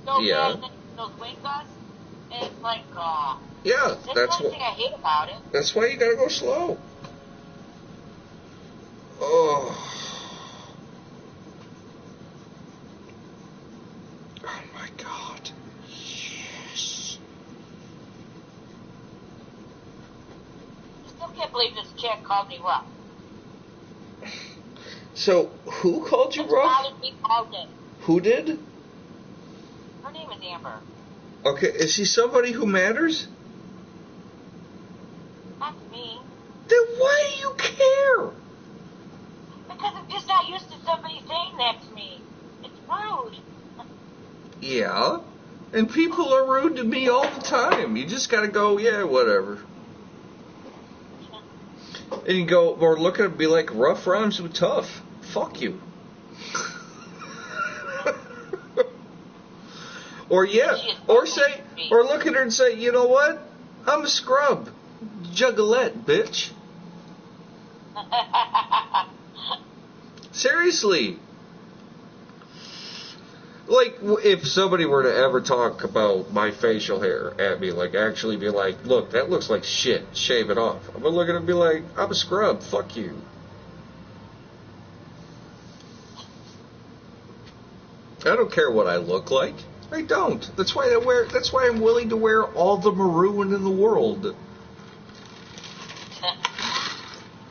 Speaker 2: So bad, and then those wind gusts, and it's like,
Speaker 1: yeah,
Speaker 2: that's the only thing I hate about it.
Speaker 1: That's why you gotta go slow. Oh. Oh my God. Yes.
Speaker 2: I still can't believe this chick called me rough.
Speaker 1: So, who called you rough?
Speaker 2: Bothered me all day.
Speaker 1: Who did?
Speaker 2: Her name is Amber.
Speaker 1: Okay, is she somebody who matters?
Speaker 2: Not to me.
Speaker 1: Then why do you care?
Speaker 2: Because I'm just not used to somebody saying that to me. It's rude.
Speaker 1: Yeah, and people are rude to me all the time. You just gotta go, yeah, whatever. And you go, or look at it and be like, rough rhymes with tough. Fuck you. Or or look at her and say, you know what? I'm a scrub. Juggalette, bitch. Seriously. Like, if somebody were to ever talk about my facial hair at me, like, actually be like, look, that looks like shit. Shave it off. I'm going to look at it and be like, I'm a scrub. Fuck you. I don't care what I look like. I don't. That's why I'm willing to wear all the maroon in the world.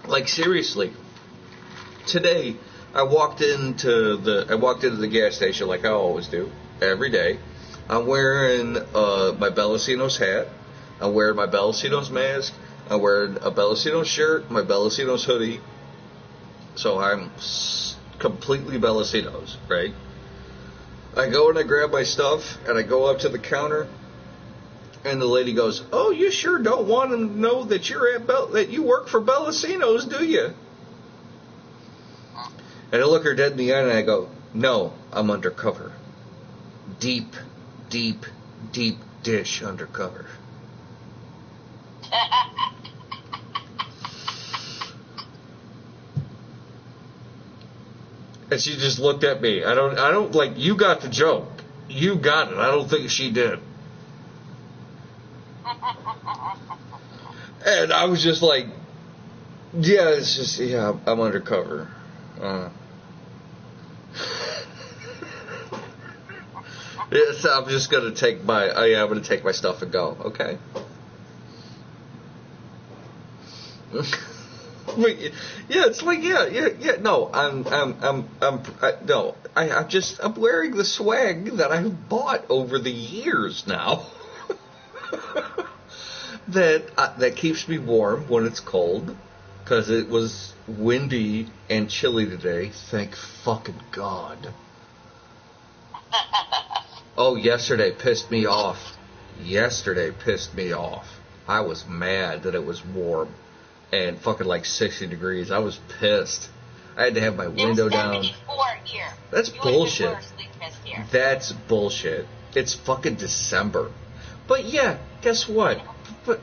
Speaker 1: Like, seriously. Today, I walked into the gas station like I always do, every day. I'm wearing my Bellacino's hat. I'm wearing my Bellacino's mask. I'm wearing a Bellacino's shirt, my Bellacino's hoodie. So I'm completely Bellacino's, right? I go and I grab my stuff, and I go up to the counter, and the lady goes, "Oh, you sure don't want them to know that that you work for Bellacino's, do you?" And I look her dead in the eye, and I go, "No, I'm undercover. Deep, deep, deep dish undercover." And she just looked at me. I don't like, you got the joke. You got it. I don't think she did. And I was just like, yeah, it's just, yeah, I'm undercover. Yes, I'm just going to take I'm going to take my stuff and go, okay? Yeah, it's like, yeah. No, I'm wearing the swag that I've bought over the years now. that keeps me warm when it's cold, because it was windy and chilly today. Thank fucking God. Oh, yesterday pissed me off. I was mad that it was warm and fucking like 60 degrees. I was pissed. I had to have my window down.
Speaker 2: Here.
Speaker 1: That's bullshit. That's bullshit. It's fucking December. But yeah, guess what? But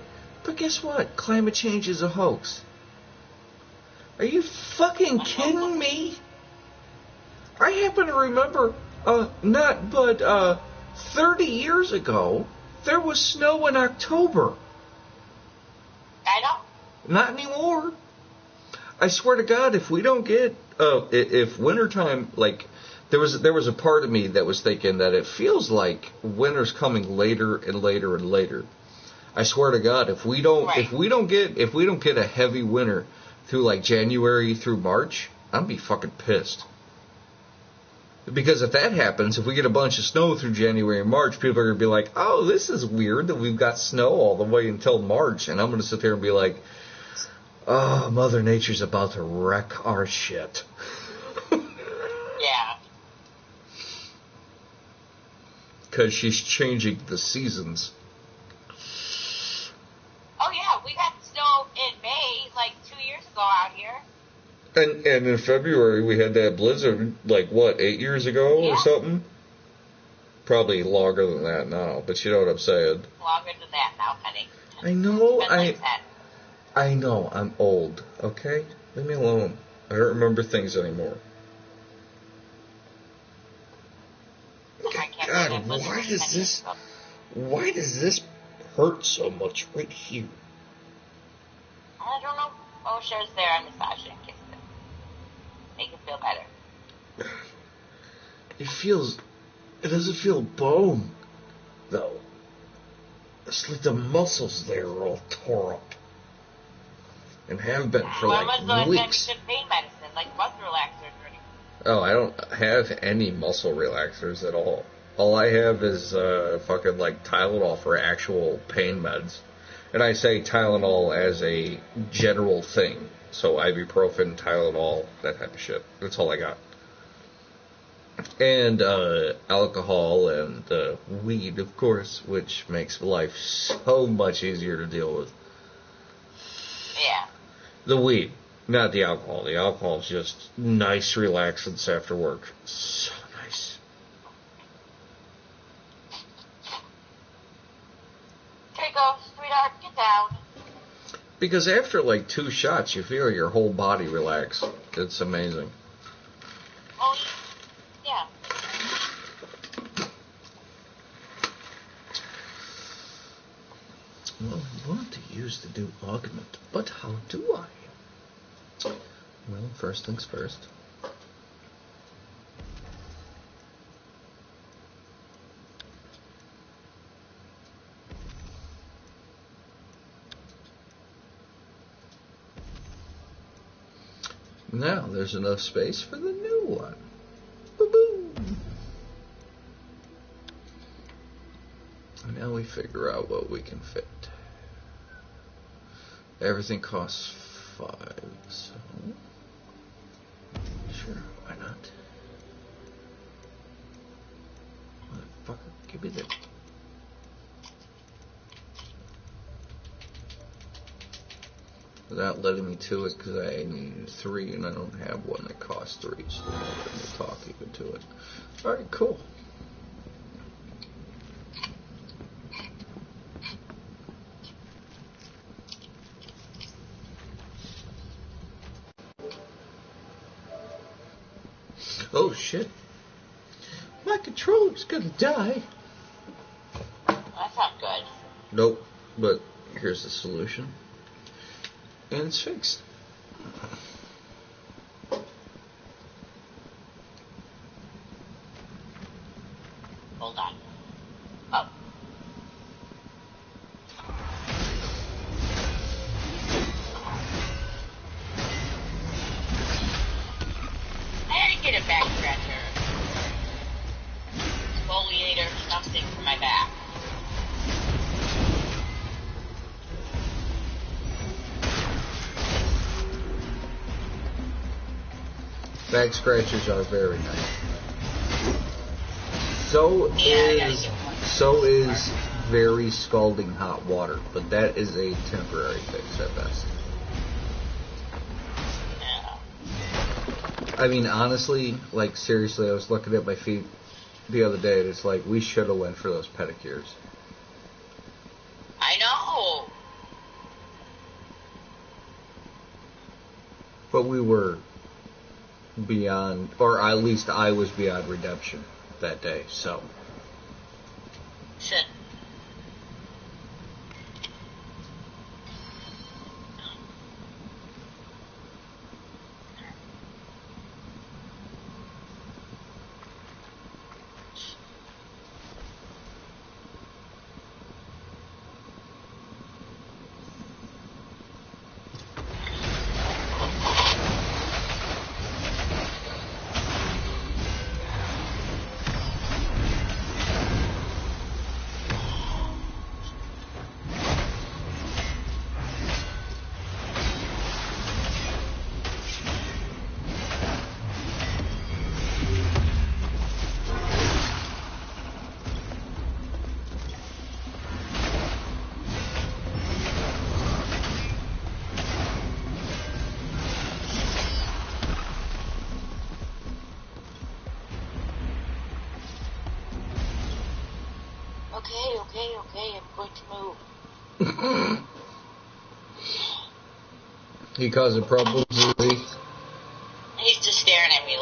Speaker 1: guess what? Climate change is a hoax. Are you fucking kidding me? happen to remember, 30 years ago, there was snow in October.
Speaker 2: I know.
Speaker 1: Not anymore. I swear to God, if we don't get, if wintertime, like, there was a part of me that was thinking that it feels like winter's coming later and later and later. I swear to God, if we don't get a heavy winter through like January through March, I'm be fucking pissed. Because if that happens, if we get a bunch of snow through January and March, people are going to be like, oh, this is weird that we've got snow all the way until March. And I'm going to sit there and be like, oh, Mother Nature's about to wreck our shit.
Speaker 2: Yeah.
Speaker 1: Because she's changing the seasons.
Speaker 2: Oh, yeah, we got snow in May, like 2 years ago out here.
Speaker 1: And in February, we had that blizzard, like, 8 years ago or something? Probably longer than that now, but you know what I'm saying.
Speaker 2: Longer than that now, honey.
Speaker 1: I know,
Speaker 2: Like
Speaker 1: I know, I'm old, okay? Leave me alone. I don't remember things anymore. God, why does this hurt so much right here?
Speaker 2: I don't know. Oh, sure, there. I massage it and kiss it. Make it feel better.
Speaker 1: It doesn't feel bone, though. It's like the muscles there are all tore up. And have been for like weeks.
Speaker 2: Pain medicine, like muscle relaxers or anything.
Speaker 1: Oh, I don't have any muscle relaxers at all. All I have is fucking like Tylenol for actual pain meds. And I say Tylenol as a general thing. So ibuprofen, Tylenol, that type of shit. That's all I got. And alcohol and weed, of course, which makes life so much easier to deal with.
Speaker 2: Yeah.
Speaker 1: The weed, not the alcohol. The alcohol is just nice relaxants after work. So nice.
Speaker 2: Here you go, sweetheart, get down.
Speaker 1: Because after like 2 shots, you feel your whole body relax. It's amazing.
Speaker 2: Oh, yeah.
Speaker 1: Well, I want to use the new augment, but how do I? Well, first things first. Now there's enough space for the new one. Boo-boo! And now we figure out what we can fit. Everything costs 5, so sure, why not? Motherfucker, give me that. Without letting me to it, because I need 3 and I don't have one that costs 3, so they're not letting me talk even to it. Alright, cool. Oh shit. My controller's gonna die.
Speaker 2: That's not good.
Speaker 1: Nope, but here's the solution. And it's fixed.
Speaker 2: Hold on. Oh. I get a back scratcher. Exfoliator, something for my back.
Speaker 1: Back scratchers are very nice. So is very scalding hot water, but that is a temporary fix at best.
Speaker 2: Yeah.
Speaker 1: I mean, honestly, like seriously, I was looking at my feet the other day, and it's like we should have went for those pedicures.
Speaker 2: I know.
Speaker 1: But we were beyond, or at least I was beyond redemption that day, so.
Speaker 2: Shit. Okay, I'm going to move.
Speaker 1: He causing problems